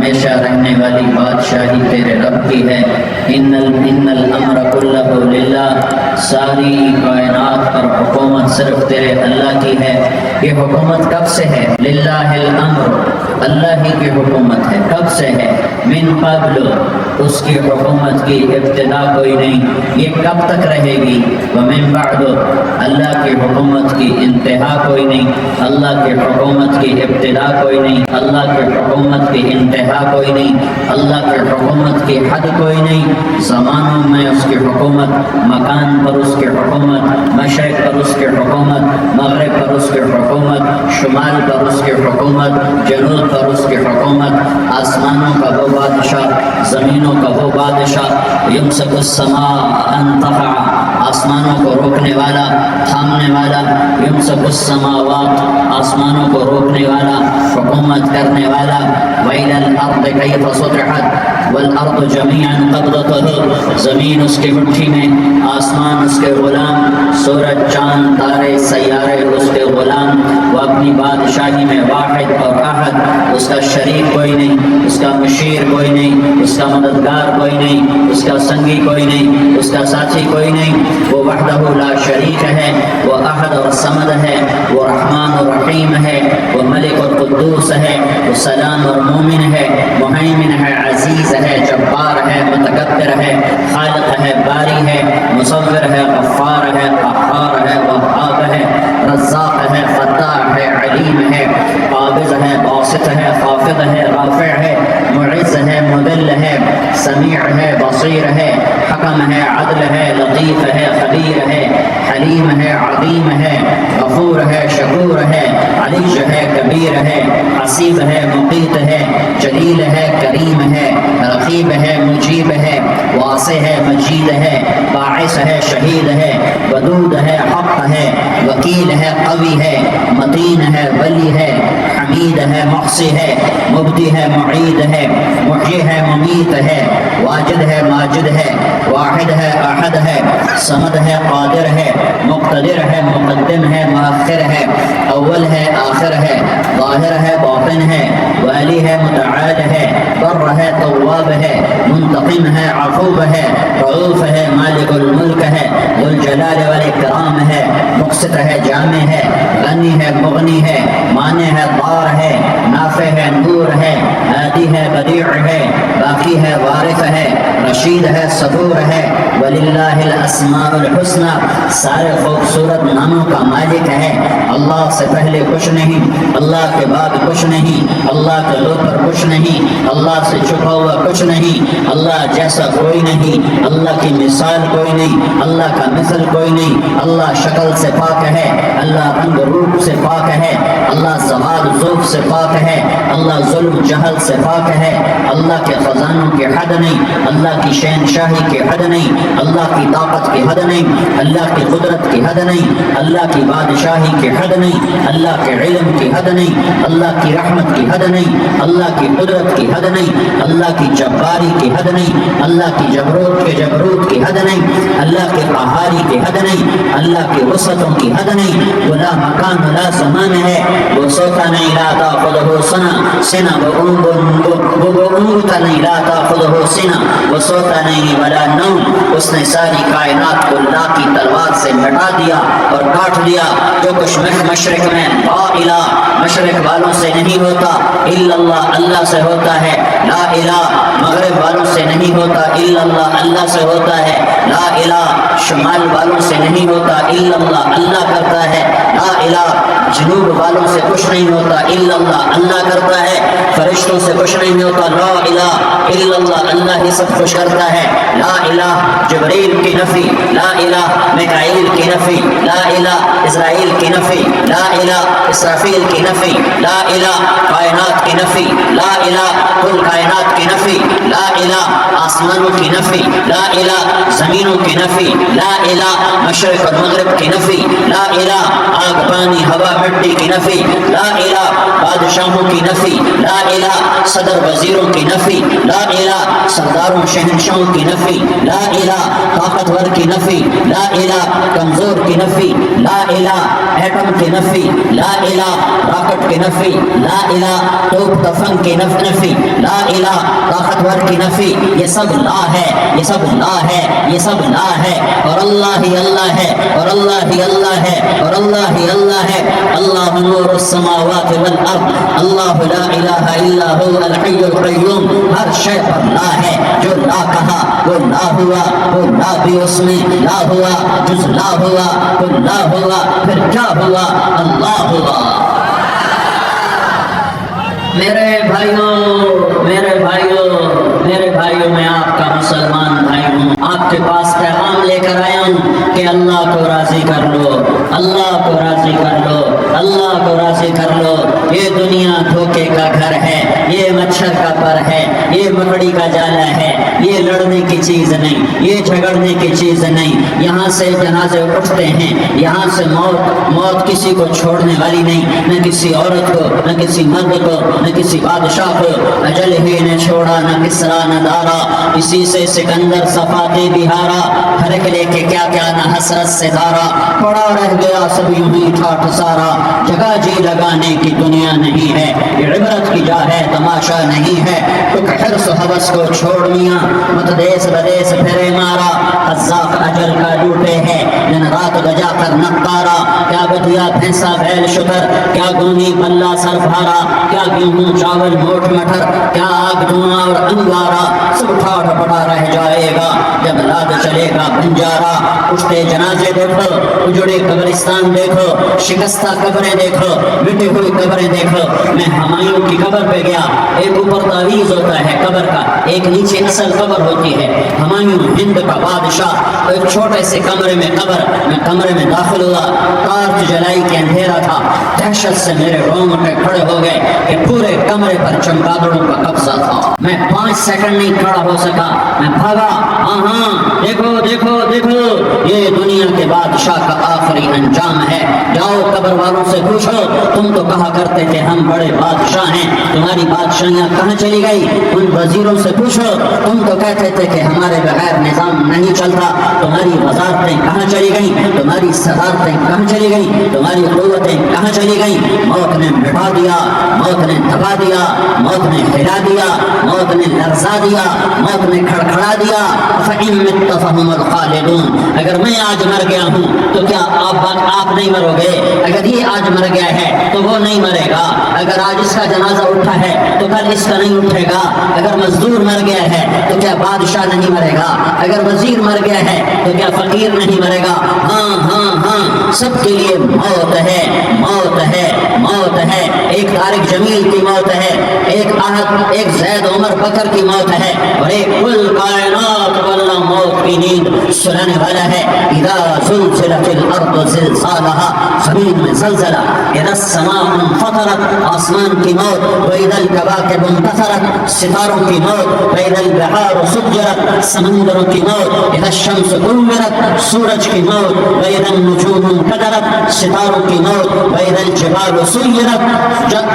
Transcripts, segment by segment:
ہمیشہ رہنے والی بادشاہی تیرے رب کی ہے۔ ان الامر کلہ للہ، ساری کائنات پر حکومت صرف تیرے اللہ کی ہے۔ یہ حکومت کب سے ہے؟ للہ الامر، اللہ ہی کی حکومت ہے۔ کب سے ہے؟ من قبل، اس کی حکومت کی ابتدا کوئی نہیں، یہ کب تک رہے گی؟ ومن بعد، اللہ کی حکومت کی انتہا کوئی نہیں، اللہ کی حکومت کی ابتدا کوئی نہیں، اللہ کی حکومت کی انتہا کوئی نہیں، اللہ کی حکومت کی حد کوئی نہیں۔ زمانوں میں اس کی حکومت، مکان پر اس کی حکومت، مشرق پر اس کی حکومت، مغرب پر اس کی حکومت، شمال پر اس کی حکومت، جنوب پر اس کی حکومت، آسمانوں کا وہ بادشاہ، زمینوں کا وہ بادشاہ، یمسک السماء ان تقع، آسمانوں کو روکنے والا، تھامنے والا، یمسک السماوات، آسمانوں کو روکنے والا، حکومت کرنے والا، وإلى الأرض كيف سطحت والأرض جميعا قبضته، زمین اس کی مٹھی میں، آسمان اس کے غلام، سورج چاند تارے سیارے اس کے غلام، وہ اپنی بادشاہی میں واحد اور احد، اس کا شریک کوئی نہیں، اس کا مشیر کوئی نہیں، اس کا مددگار کوئی نہیں، اس کا سنگی کوئی نہیں، اس کا ساتھی کوئی نہیں، وہ وحدہ لا شریک ہے، وہ احد اور صمد ہے، وہ رحمان اور رحیم ہے، وہ ملک اور قدوس ہے، وہ سلام اور مومن ہے، مہیمن ہے، عزیز ہے، جبار ہے، متکبر ہے، خالق ہے، باری ہے، مصور ہے، غفار ہے، قہار ہے، وہاب ہے، رزاق ہے، فتاح ہے، علیم ہے، قابض ہے، باسط ہے، خافض ہے، رافع ہے، معز ہے، مذل ہے، سمیع ہے، بصیر ہے، حکم ہے، عدل ہے، لطیف ہے، خبیر ہے، حلیم ہے، عظیم ہے، غفور ہے، شکور ہے، علی ہے، کبیر ہے، حسیب ہے، مقیت ہے، جلیل ہے، کریم ہے، رقیب ہے، مجیب ہے، واسع ہے، مجید ہے، باعث ہے، شہید ہے، ودود ہے، حق ہے، وکیل ہے، قوی ہے، متین ہے، ولی ہے، حمید ہے، محصی ہے، مبدی ہے، معید ہے، محیی ہے، ممیت ہے، واجد ہے، ماجد ہے، واحد ہے، احد ہے، صمد ہے، قادر ہے، مقتدر ہے، مقدم ہے، مؤخر ہے، اول ہے، آخر ہے، ظاہر ہے، باطن ہے، والی ہے، متعال ہے، بر ہے، تواب ہے، منتقم ہے، عفو ہے، رؤوف ہے، مالک الملک ہے، ذو الجلال والاکرام ہے، مقسط ہے، جامع ہے، غنی ہے، مغنی ہے، مانع ہے، ضار ہے، نافع ہے، نور ہے، ہادی ہے، بدیع ہے، باقی ہے، وارث ہے، رشید ہے، صبور ہے، وللہ الاسماء الحسنى، سارے خوبصورت ناموں کا مالک ہے۔ اللہ سے پہلے کچھ نہیں، اللہ کے بعد کچھ نہیں، اللہ کے اوپر کچھ نہیں، اللہ سے چھپا ہوا کچھ نہیں، اللہ جیسا کوئی نہیں، اللہ کی مثال کوئی نہیں، اللہ کا مثل کوئی نہیں، اللہ شکل سے پاک ہے، اللہ رنگ روپ سے پاک ہے، اللہ زوال ذوق سے پاک ہے، اللہ ظلم جہل سے پاک ہے، اللہ کے خزانوں کی حد نہیں، اللہ کی شہنشاہی کی حد نہیں، اللہ کی طاقت کی حد نہیں، اللہ کی قدرت کی حد نہیں، اللہ کی بادشاہی کی حد نہیں، اللہ کے علم کی حد نہیں، اللہ کی رحمت کی حد نہیں، اللہ کی قدرت کی حد نہیں، اللہ کی جباری کی حد نہیں، اللہ کی جبروت کی حد نہیں، اللہ کے قہاری کی حد نہیں، اللہ کی وسعتوں کی حد نہیں، ولا مکان ولا زمان ہے، وہ سوتا نہیں، لا تاخذہ سنہ بغنوتا نہیں، لا تاخذہ سنہ، وہ سوتا نہیں ولا نوم، اس نے ساری کائنات کو اللہ کی تلوار سے مٹا دیا اور کاٹ دیا۔ جو کچھ مشرق میں لا الہ، مشرق والوں سے نہیں ہوتا الا اللہ، اللہ سے ہوتا ہے، لا الہ مغرب والوں سے نہیں ہوتا الا اللہ، اللہ سے ہوتا ہے، لا الہ شمال والوں سے نہیں ہوتا الا اللہ، اللہ کرتا ہے، لا الہ جنوب والوں سے کچھ نہیں ہوتا الا اللہ، اللہ کرتا ہے، فرشتوں سے کچھ نہیں ہوتا، لا الہ الا اللہ، اللہ ہی سب کچھ کرتا ہے، لا الہ جبریل کی نفی، لا الہ میکائیل کی نفی، لا الہ اسرائیل کی نفی، لا الہ اسرافیل کی نفی، لا الہ کائنات کی نفی، لا الہ کل کائنات کی نفی، لا الہ آسمانوں کی نفی، لا الہ زمینوں کی نفی، لا الہ مشرق اور مغرب کی نفی، لا الہ آگ پانی ہوا مٹی کی نفی، لا الہ بادشاہوں کی نفی، لا الہ صدر وزیروں کی نفی، لا الہ سرداروں شہنشاہوں کی نفی، لا الہ طاقتور کی نفی، لا الہ کمزور کی نفی، لا الہ ایٹم کی نفی، لا الہ راکٹ کی نفی، لا الہ توپ تفنگ کی نفی، لا الہ طاقتور کی نفی، یہ سب لا ہے، یہ سب لا ہے، یہ سب لا ہے، اور اللہ ہی اللہ ہے، اور اللہ ہی اللہ ہے، اور اللہ ہی اللہ ہے۔ اللہ نور السماوات والارض، اللہ لا الہ الا هو الحی القیوم، ہر شے پر لا ہے، جو لا کہا وہ لا ہوا، وہ لا بھی اس میں لا ہوا، جز لا ہوا وہ لا ہوا، پھر کیا ہوا؟ اللہ ہوا۔ میرے بھائیوں، میرے بھائیوں، میرے بھائیوں، میں آپ کا مسلمان بھائی ہوں، آپ کے پاس پیغام لے کر آیا ہوں کہ اللہ کو راضی کر لو، اللہ کو راضی کر لو، اللہ کو راضی کر لو۔ یہ دنیا دھوکے کا گھر ہے، یہ مچھر کا پر ہے، یہ مکڑی کا جالا ہے، یہ لڑنے کی چیز نہیں، یہ جھگڑنے کی چیز نہیں۔ یہاں سے جنازے اٹھتے ہیں، یہاں سے موت کسی کو چھوڑنے والی نہیں، نہ کسی عورت کو، نہ کسی مرد کو، نہ کسی بادشاہ کو۔ اجل ہی نے چھوڑا نہ کسرا نہ دارا، اسی سے سکندر صفاتے بہارا، ہر لے کے کیا کیا نہ حسرت سے دارا، پڑا رہ گیا سب یوں ہی ٹھاٹ سارا۔ جگہ جی لگانے کی دنیا نہیں ہے، یہ عبرت کی جا ہے تماشا نہیں ہے۔ ٹک حرص و حوث کو چھوڑ میاں، مت دیس بدیس پھرے مارا، قذاق اجل کا ڈوٹے ہے دن رات بجا کر نقارا۔ کیا بدیا بھینسا بیل شکر، کیا گونی پلہ سر بھارا، کیا گیہوں چاول موٹ مٹر، کیا آگ دھواں اور انگارا، سب ٹھاٹ پڑا رہ جائے گا جب لاد چلے گا بنجارا۔ اٹھتے جنازے دیکھو، اجڑے قبرستان دیکھو، شکستہ قبریں دیکھو، مٹی ہوئی قبریں دیکھو۔ میں ہمایوں کی قبر پہ گیا، ایک اوپر تعویذ ہوتا ہے قبر کا، ایک نیچے اصل قبر ہوتی ہے۔ ہمایوں ہند کا بادشاہ، ایک چھوٹے سے کمرے میں قبر، میں کمرے میں داخل ہوا، ٹارچ جلائی کے اندھیرا تھا، دہشت سے میرے رونگٹے کھڑے ہو گئے کہ پورے کمرے پر چمگادڑوں کا قبضہ تھا۔ میں 5 سیکنڈ نہیں کھڑا ہو سکا، میں بھاگا۔ ہاں دیکھو دیکھو دیکھو، یہ دنیا کے بادشاہ کا آخری انجام ہے۔ جاؤ قبر والوں سے پوچھو، تم تو کہا کرتے تھے ہم بڑے بادشاہ ہیں، تمہاری بادشاہیاں کہاں چلی گئی؟ ان وزیروں سے پوچھو، تم تو کہتے تھے کہ ہمارے بغیر نظام نہیں چلتا، تمہاری وزارتیں کہاں چلی گئیں؟ تمہاری صدارتیں کہاں چلی گئیں؟ تمہاری قوتیں کہاں چلی گئیں؟ موت نے مٹا دیا، موت نے دبا دیا، موت نے ہلا دیا، موت نے لرزا دیا، موت نے کھڑکھڑا دیا۔ فَإِن مِتَّ فَهُمُ الْخَالِدُونَ، اگر میں آج مر گیا ہوں تو کیا آپ نہیں مرو گے؟ اگر یہ آج مر گیا ہے تو وہ نہیں مرے گا، اگر آج اس کا جنازہ اٹھا ہے تو کل اس کا نہیں اٹھے گا، اگر مزدور مر گیا ہے تو کیا بادشاہ نہیں مرے گا، اگر وزیر مر گیا ہے تو کیا فقیر نہیں مرے گا؟ ہاں ہاں ہاں، سب کے لیے موت ہے، موت ہے، موت ہے۔ ایک طارق جمیل کی موت ہے، ایک زید عمر بکر کی موت ہے، اور ایک کل کائنات والا موت کی نیند سنانے والا ہے۔ اذا زلزلت الارض زلزالها، زمین میں زلزلہ، اذا السماء انفطرت، آسمان کی موت، واذا الكواكب انتثرت، ستاروں کی موت، واذا البحار سجرت، سمندروں کی موت، اذا الشمس كورت، سورج کی موت، واذا النجوم انكدرت، ستاروں کی موت، واذا الجبال سيرت،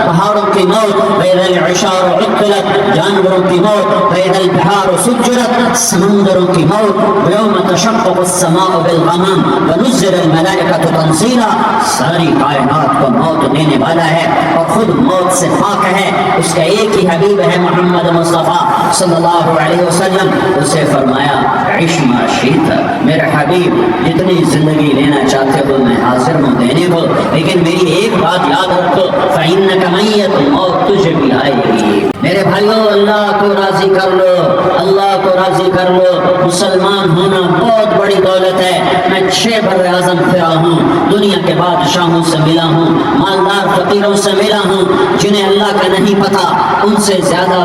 پہاڑوں کی موت، واذا العشار عطلت، جانوروں کی موت، واذا البحار سجرت، سمندروں کی موت، ويوم تشقق السماء بالغمام ونزل الملائكة تنزيلا، ساری کائنات کو موت دینے والا ہے اور خود موت سے پاک ہے۔ اس کا ایک ہی حبیب ہے محمد مصطفیٰ صلی اللہ علیہ وسلم، اسے فرمایا عش ما شئت، میرے حبیب جتنی زندگی لینا چاہتے ہو میں حاضر ہوں دینے کو، لیکن میری ایک بات یاد رکھو، فإنک میت، موت تجھے بھی آئے گی۔ میرے بھائیوں، اللہ کو راضی کر لو، اللہ کو راضی کر لو۔ مسلمان ہونا بہت بڑی دولت ہے۔ میں 6 بر اعظم پھرا ہوں، دنیا کے بادشاہوں سے ملا ہوں، مالدار فقیروں سے ملا ہوں، جنہیں اللہ کا نہیں پتا، ان سے زیادہ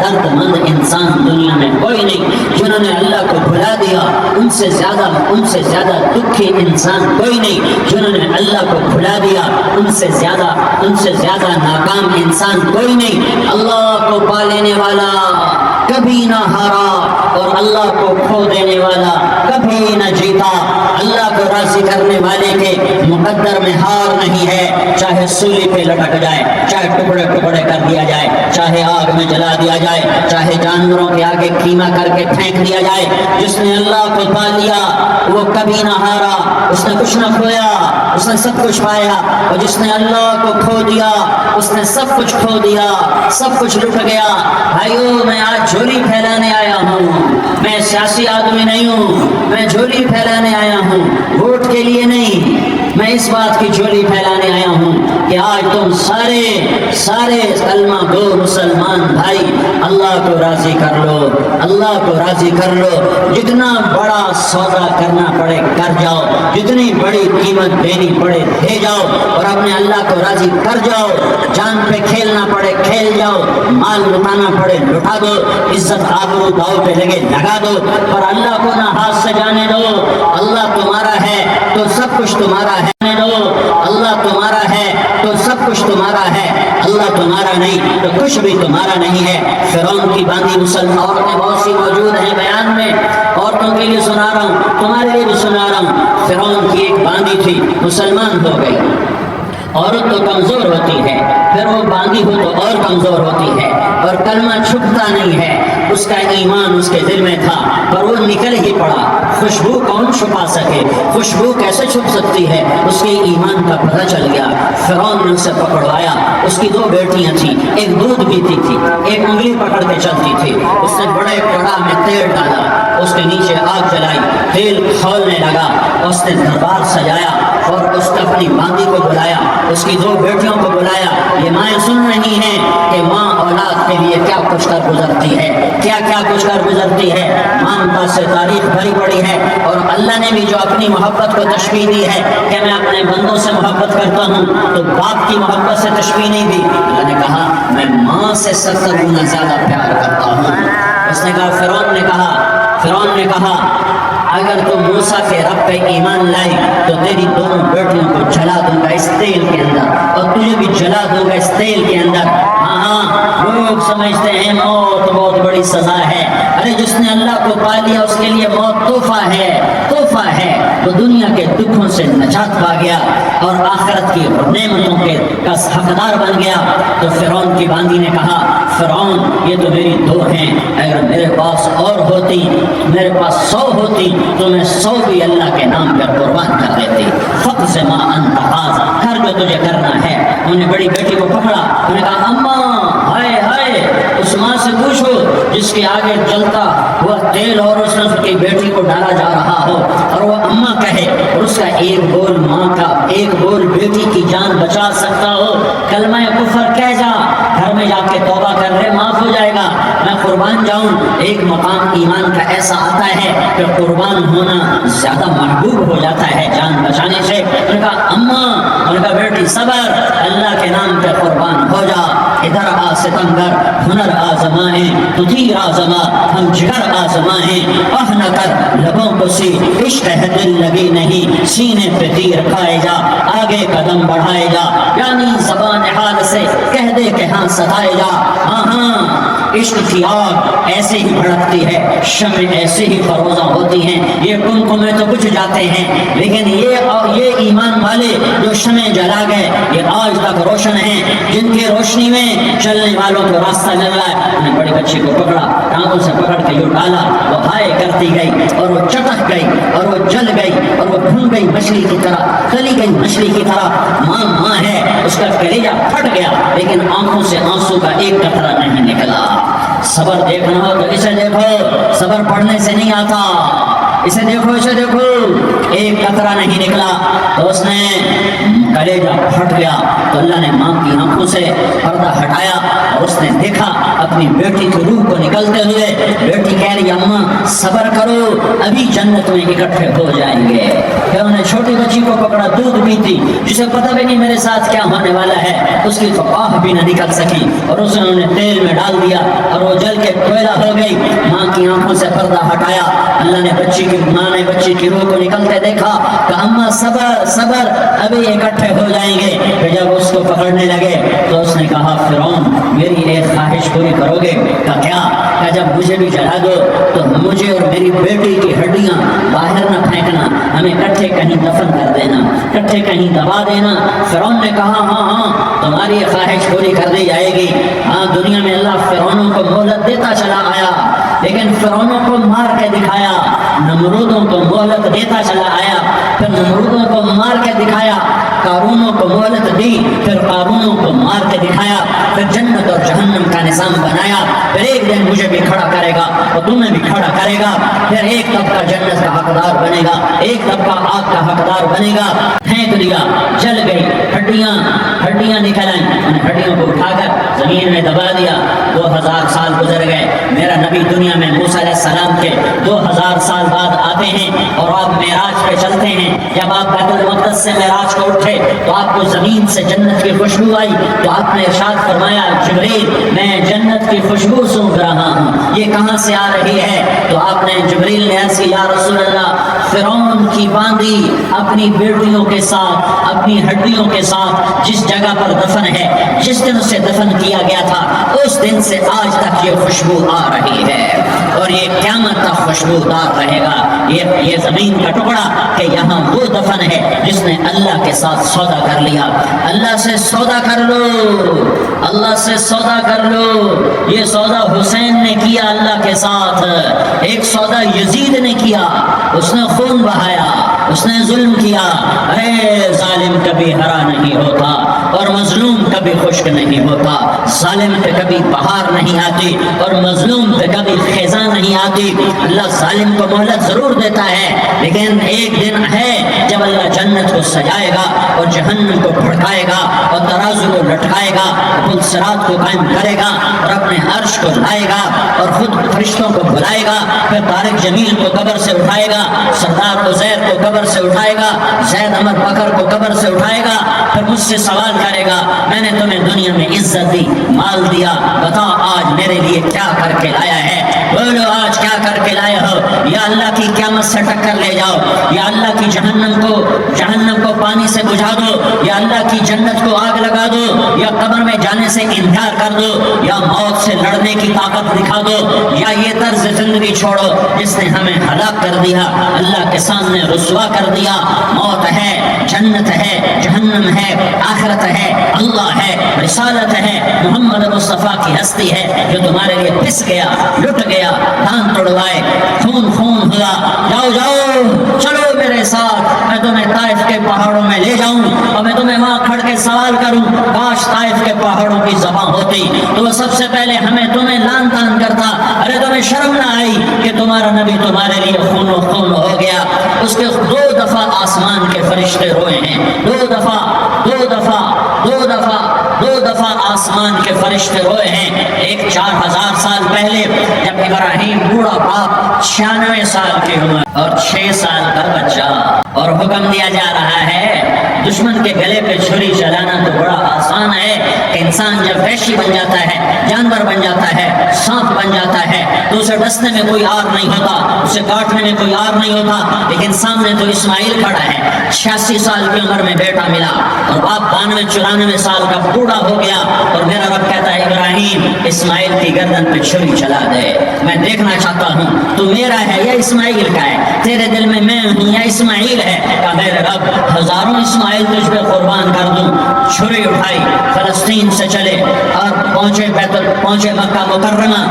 درد مند انسان دنیا میں کوئی نہیں۔ جنہوں نے اللہ کو بھلا دیا، ان سے زیادہ دکھی انسان کوئی نہیں۔ جنہوں نے اللہ کو بھلا دیا، ان سے زیادہ ناکام انسان کوئی نہیں۔ اللہ کو پا لینے والا کبھی نہ ہارا، اور اللہ کو کھو دینے والا کبھی نہ جیتا۔ اللہ کو راضی کرنے والے کے مقدر میں ہار نہیں ہے، چاہے سولی پہ لٹک جائے، چاہے ٹکڑے ٹکڑے کر دیا جائے، چاہے آگ میں جلا دیا جائے، چاہے جانوروں کے آگے قیمہ کر کے پھینک دیا جائے۔ جس نے اللہ کو پا لیا وہ کبھی نہ ہارا، اس نے کچھ نہ کھویا، اس نے سب کچھ پایا، اور جس نے اللہ کو کھو دیا اس نے سب کچھ کھو دیا، سب کچھ لٹ گیا۔ بھائیو، میں آج جھولی پھیلانے آیا ہوں، میں سیاسی آدمی نہیں ہوں، میں جھولی پھیلانے آیا ہوں، ووٹ کے لیے نہیں، میں اس بات کی جھولی پھیلانے آیا ہوں کہ آج تم سارے کلمہ گو مسلمان بھائی اللہ کو راضی کر لو، اللہ کو راضی کر لو، جتنا بڑا سودا کرنا پڑے کر جاؤ، جتنی بڑی قیمت دینی پڑے دے جاؤ، اور اپنے اللہ کو راضی کر جاؤ، جان پہ کھیلنا پڑے کھیل جاؤ، مال لٹانا پڑے لٹا دو، عزت آبرو داؤ پہ لگے لگا دو، پر اللہ کو نہ ہاتھ سے جانے دو۔ اللہ تمہارا ہے تو سب کچھ تمہارا ہے، اللہ تمہارا ہے تو سب کچھ تمہارا ہے، اللہ تمہارا نہیں تو کچھ بھی تمہارا نہیں ہے۔ فرعون کی باندھی مسلمان عورتیں بہت سی موجود ہیں بیان میں، عورتوں کے لیے سنا رہا ہوں، تمہارے لیے بھی سنا رہا ہوں۔ فرعون کی ایک باندھی تھی، مسلمان ہو گئی۔ عورت تو کمزور ہوتی ہے، پھر وہ باندھی ہو تو اور کمزور ہوتی ہے، اور کلمہ چھپتا نہیں ہے، اس کا ایمان اس کے دل میں تھا، پر وہ نکل ہی پڑا۔ خوشبو کون چھپا سکے، خوشبو کیسے چھپ سکتی ہے، اس کے ایمان کا پتہ چل گیا۔ فرعون نے اسے پکڑوایا، اس کی 2 بیٹیاں تھیں، ایک دودھ پیتی تھی، ایک انگلی پکڑ کے چلتی تھی۔ اس نے بڑے کڑا میں تیل ڈالا، اس کے نیچے آگ جلائی، تیل کھولنے لگا، اس نے دربار سجایا اور اس نے اپنی باندھی کو بلایا، اس کی 2 بیٹیوں کو بلایا۔ یہ مائیں سن رہی ہیں کہ ماں اولاد کے لیے کیا کچھ کر گزرتی ہے، کیا کچھ کر گزرتی ہے۔ مامتا سے تاریخ بھری پڑی ہے، اور اللہ نے بھی جو اپنی محبت کو تشبیہ دی ہے کہ میں اپنے بندوں سے محبت کرتا ہوں، تو باپ کی محبت سے تشبیہ نہیں دی۔ اللہ نے کہا میں ماں سے 70 گنا زیادہ پیار کرتا ہوں۔ اس نے کہا فرعون نے کہا اگر تو موسیٰ کے رب پہ ایمان لائی تو تیری دونوں بیٹیوں کو جلا دوں گا اس تیل کے اندر، اور تجھے بھی جلا دوں گا اس تیل کے اندر۔ ہاں، لوگ سمجھتے ہیں موت بہت بڑی سزا ہے، ارے جس نے اللہ کو پا لیا اس کے لیے موت تحفہ ہے، تحفہ ہے۔ وہ دنیا کے دکھوں سے نجات پا گیا اور آخرت کی نعمتوں کا حقدار بن گیا۔ تو فرعون کی باندھی نے کہا فرعون یہ تو میری 2 ہیں، اگر میرے پاس اور ہوتی، میرے پاس 100 ہوتی تو میں 100 بھی اللہ کے نام پر قربان کر دیتی۔ فقض ما انت قاض، کر جو تجھے کرنا ہے۔ انہوں نے بڑی بیٹی کو پکڑا، انہوں نے کہا اماں ہائے ہائے، اس ماں سے پوچھو جس کے آگے جلتا ہوا تیل اور اس نے اس کی بیٹی کو ڈالا جا رہا ہو اور وہ اماں کہے، اور اس کا ایک بول ماں کا، ایک بول بیٹی کی جان بچا سکتا ہو۔ کلمہ کفر کہہ جا، گھر میں جا کے توبہ کر لے، معاف ہو جائے گا، میں قربان جاؤں۔ ایک مقام ایمان کا ایسا آتا ہے کہ قربان ہونا زیادہ محبوب ہو جاتا ہے جان بچانے سے۔ ان کا اماں، ان کا بیٹی صبر، اللہ کے نام پہ قربان ہو جا۔ ادھر آ ستمگر، ہنر آزمائیں تو تیر آزما، ہم جگر آزمائیں آہ نہ کر لبوں کو سی، عشق ہے دل لگی نہیں، سینے پہ تیر کھائے جا، آگے قدم بڑھائے جا، یعنی زبان حال سے کہہ دے کہ ہاں ستائے جا۔ ہاں عشق کی آگ ایسے ہی بھڑکتی ہے، شمع ایسے ہی فروزہ ہوتی ہیں، یہ کن میں تو بجھ جاتے ہیں، لیکن یہ ایمان والے جو شمع جلا گئے یہ آج تک روشن ہیں، جن کی روشنی میں چلنے والوں کو راستہ مل رہا ہے۔ انہوں نے بڑی بچی کو پکڑا، ٹانگوں سے پکڑ کے یوں ڈالا، وہ ہائے کرتی گئی اور وہ چٹک گئی اور وہ جل گئی اور وہ بھون گئی مچھلی کی طرح، کلی گئی مچھلی کی طرح۔ ماں ہے، اس کا کلیجہ پھٹ گیا، لیکن آنکھوں سے آنسو کا ایک قطرہ نہیں نکلا۔ صبر دیکھنا ہو تو اسے دیکھو، صبر پڑھنے سے نہیں آتا، اسے دیکھو، اسے دیکھو، ایک قطرہ نہیں نکلا۔ تو اس نے کلیجہ پھٹ گیا، تو اللہ نے ماں کی آنکھوں سے پردہ ہٹایا اور اس نے دیکھا اپنی بیٹی کی روح کو نکلتے ہوئے۔ بیٹی کہہ رہی اماں صبر کرو، ابھی جنت میں اکٹھے ہو جائیں گے۔ پھر انہوں نے چھوٹی بچی کو پکڑا، دودھ پیتی، جسے پتہ بھی نہیں میرے ساتھ کیا ہونے والا ہے، اس کی تو آہ بھی نہ نکل سکی، اور اسے انہوں نے تیل میں ڈال دیا اور وہ جل کے کوئلہ ہو گئی۔ ماں کی آنکھوں سے پردہ ہٹایا، اللہ نے ماں نے بچی کی روح کو نکلتے دیکھا کہ اماں صبر صبر، ابھی اکٹھے ہو جائیں گے۔ پھر جب اس کو پکڑنے لگے تو اس نے کہا فرعون میری ایک خواہش پوری کرو گے؟ کہ کیا؟ کہ جب مجھے بھی جلا دو تو مجھے اور میری بیٹی کی ہڈیاں باہر نہ پھینکنا، ہمیں کٹھے کہیں دفن کر دینا، کٹھے کہیں دبا دینا۔ فرعون نے کہا ہاں تمہاری یہ خواہش پوری کر دی جائے گی۔ ہاں دنیا میں اللہ فرعونوں کو مہلت دیتا چلا آیا، لیکن فرعونوں کو مار کے دکھایا، نمرودوں کو مہلت دیتا چلا آیا، پھر نمرودوں کو مار کے دکھایا، قارونوں کو مہلت دی، پھر قارونوں کو مار کے دکھایا، پھر جنت اور جہنم کا نظام بنایا، پھر ایک دن مجھے بھی کھڑا کرے گا اور تمہیں بھی کھڑا کرے گا، پھر ایک طبقہ جنت کا حقدار بنے گا، ایک طبقہ آگ کا حقدار بنے گا۔ پھینک دیا، جل گئی، ہڈیاں نکل آئیں، ان ہڈیوں کو اٹھا کر زمین میں دبا دیا۔ 2000 سال گزر گئے، میرا نبی دنیا میں موسیٰ علیہ السلام کے 2000 سال بعد آتے ہیں اور آپ معراج پہ چلتے ہیں۔ جب آپ بیت المقدس سے معراج کو اٹھے تو آپ کو زمین سے جنت کی خوشبو آئی، تو آپ نے ارشاد فرمایا جبریل میں جنت کی خوشبو سونگھ رہا ہوں، یہ کہاں سے آ رہی ہے؟ تو آپ نے جبریل نے عرض کی یا رسول اللہ فرعون کی باندی اپنی بیٹیوں کے ساتھ، اپنی ہڈیوں کے ساتھ جس جگہ پر دفن ہے، جس دن اسے دفن کیا گیا تھا اس دن سے آج تک یہ خوشبو آ رہی ہے اور یہ قیامت تک خوشبودار رہے گا۔ یہ زمین کا ٹکڑا کہ یہاں وہ دفن ہے جس نے اللہ کے ساتھ سودا کر لیا۔ اللہ سے سودا کر لو، اللہ سے سودا کر لو۔ یہ سودا حسین نے کیا اللہ کے ساتھ، ایک سودا یزید نے کیا، اس نے خون بہایا، اس نے ظلم کیا۔ اے ظالم کبھی ہرا نہیں ہوتا اور مظلوم کبھی خشک نہیں ہوتا، ظالم پہ کبھی بہار نہیں آتی اور مظلوم پہ کبھی خزاں نہیں آتی۔ اللہ ظالم کو مہلت ضرور دیتا ہے، لیکن ایک دن ہے جب اللہ جنت کو سجائے گا اور جہنم کو بھڑکائے گا اور ترازو کو لٹکائے گا، پل صراط کو قائم کرے گا اور اپنے عرش کو لائے گا اور خود فرشتوں کو بلائے گا، پھر طارق جمیل کو قبر سے اٹھائے گا، سردار عزیر کو قبر سے اٹھائے گا، زید احمد بکر کو قبر سے اٹھائے گا، پھر مجھ سے سوال کرے گا میں نے تمہیں دنیا میں عزت دی، مال دیا، بتا آج میرے لیے کیا کر کے لایا ہے؟ بولو آج کیا کر کے لائے ہو؟ یا اللہ کی قیامت سے ٹکر لے جاؤ، یا اللہ کی جہنم کو پانی سے بجھا دو، یا اللہ کی جنت کو آگ لگا دو، یا قبر میں جانے سے انکار کر دو، یا موت سے لڑنے کی طاقت دکھا دو، یا یہ طرز زندگی چھوڑو جس نے ہمیں ہلاک کر دیا، اللہ کے سامنے رسوا کر دیا۔ موت ہے، جنت ہے، جہنم ہے، آخرت ہے، اللہ ہے، رسالت ہے، محمد مصطفیٰ کی ہستی ہے جو تمہارے لیے پس گیا، لٹ گیا، دان توڑوائے، خون ہوا۔ جاؤ جاؤ چلو میرے ساتھ، میں تمہیں طائف کے پہاڑوں میں لے جاؤں اور میں تمہیں وہاں کھڑ کے سوال کروں۔ کاش طائف کے پہاڑوں کی زبان ہوتی تو وہ سب سے پہلے تمہیں لان تان کرتا، ارے تمہیں شرم نہ آئی کہ تمہارا نبی تمہارے لیے خون ہو گیا؟ اس کے 2 دفعہ آسمان کے فرشتے روئے ہیں، 2 دفعہ آسمان کے فرشتے روئے ہیں۔ ایک 4000 سال پہلے جب ابراہیم بوڑھا باپ 96 سال کی عمر اور 6 سال کا بچہ، اور حکم دیا جا رہا ہے دشمن کے گلے پہ چھری چلانا تو بڑا آسان ہے کہ انسان جب وحشی بن جاتا ہے، جانور بن جاتا ہے، سانپ بن جاتا ہے تو اسے ڈسنے میں کوئی آر نہیں ہوتا، اسے کاٹنے میں کوئی آر نہیں ہوتا، لیکن سامنے تو اسماعیل کھڑا ہے، 86 سال کی عمر میں بیٹا ملا اور باپ 92-94 سال کا بوڑھا ہو گیا، اور میرا رب کہتا ہے ابراہیم اسماعیل کی گردن پہ چھری چلا دے، میں دیکھنا چاہتا ہوں تو میرا ہے یا اسماعیل کا ہے، تیرے دل میں میں ہوں یا اسماعیل ہے؟ کہ میرے رب ہزاروں اسماعیل تجھ پہ قربان کر دوں۔ چھری اٹھائی، فلسطین سے چلے اور پہنچے مکہ مکرمہ،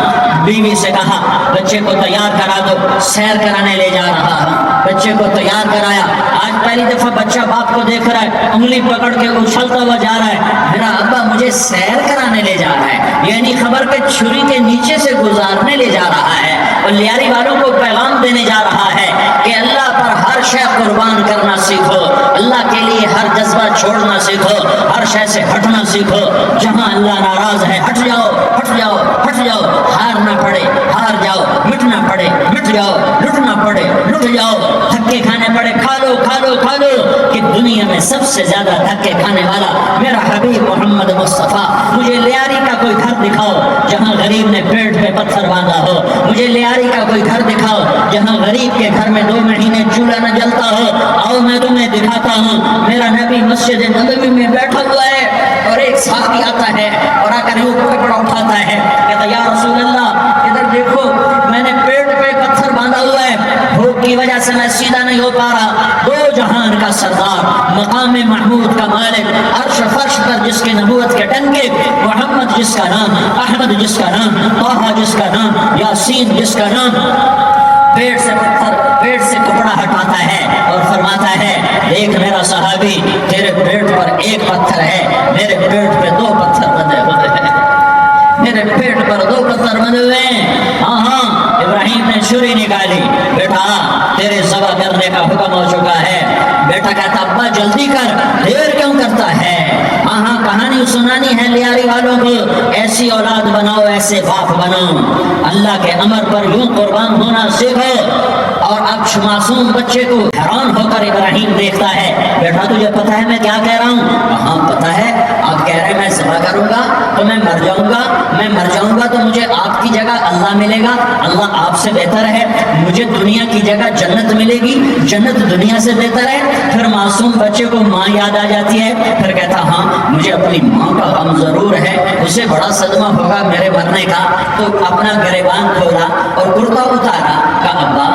بیوی سے کہا بچے کو تیار کرا دو، سیر کرانے لے جا رہا ہوں۔ بچے کو تیار کرایا، آج پہلی دفعہ بچہ باپ کو دیکھ رہا ہے، انگلی پکڑ کے اچھلتا ہوا جا رہا ہے، میرا ابا مجھے سیر کرانے لے جا رہا ہے، یعنی خبر پہ چھری کے نیچے سے گزارنے لے جا رہا ہے، اور لیاری والوں کو پیغام دینے جا رہا ہے کہ اللہ پر ہر شے قربان کرنا سیکھو، اللہ کے لیے ہر جذبہ چھوڑنا سیکھو، ہر شے سے ہٹنا سیکھو، جہاں اللہ ناراض ہے ہٹ جاؤ، ہٹ جاؤ، ہٹ جاؤ، ہار نہ پڑے ہار جاؤ، مٹنا پڑے مٹ جاؤ، لٹنا پڑے لٹ جاؤ، دھکے کھانے پڑے کھا لو کھا لو کھا لو، کہ دنیا میں سب سے زیادہ دھکے کھانے والا میرا حبیب محمد مصطفیٰ۔ مجھے لیاری کا کوئی گھر دکھاؤ جہاں غریب نے پیٹ پہ پتھر باندھا ہو، مجھے لیاری کا کوئی گھر دکھاؤ جہاں غریب کے گھر میں 2 مہینے چولہا نہ جلتا ہو، آؤ میں تمہیں دکھاتا ہوں۔ میرا نبی مسجد نبوی میں بیٹھا ہوا ہے اور ایک صحابی آتا ہے اور آ کر یوں کپڑا اٹھاتا ہے، کہتا یا رسول اللہ ادھر دیکھو، میں نے پیٹ پہ پتھر باندھا ہوا ہے، بھوک کی وجہ سے میں سیدھا نہیں ہو پا رہا۔ 2 جہان کا سردار، مقام محمود کا مالک، عرش فرش پر جس کی نبوت کے ڈنکے، محمد جس کا نام، احمد جس کا نام، طٰہٰ جس کا نام، یاسین جس کا نام، پیٹ سے کپڑا ہٹاتا ہے اور فرماتا ہے دیکھ میرا صحابی، تیرے پیٹ پر ایک پتھر ہے، میرے پیٹ پہ 2 پتھر بندے ہوئے ہیں، میرے پیٹ پر 2 پتھر بندے ہوئے ہیں۔ ہاں ابراہیم نے چھری نکالی، بیٹا تیرے ذبح کرنے کا حکم ہو چکا ہے۔ بیٹا کہتا ابا جلدی کر، دیر کیوں کرتا ہے؟ ہاں کہانی سنانی ہے لیاری والوں کو، ایسی اولاد بناؤ، ایسے باپ بناؤ، اللہ کے امر پر یوں قربان ہونا سیکھو۔ اور اب معصوم بچے کو حیران ہو کر ابراہیم دیکھتا ہے، بیٹا تجھے پتہ ہے میں کیا کہہ رہا ہوں؟ ہاں پتہ ہے، آپ کہہ رہے ہیں میں ذبح کروں گا تو میں مر جاؤں گا، میں مر جاؤں گا تو مجھے آپ کی جگہ اللہ ملے گا، اللہ آپ سے بہتر ہے، مجھے دنیا کی جگہ جنت ملے گی، جنت دنیا سے بہتر ہے۔ پھر معصوم بچے کو ماں یاد آ جاتی ہے، پھر کہتا ہاں مجھے اپنی ماں کا غم ضرور ہے، اسے بڑا صدمہ ہوگا میرے مرنے کا۔ تو اپنا گریبان کھولا اور کرتا اتارا، کہا ابا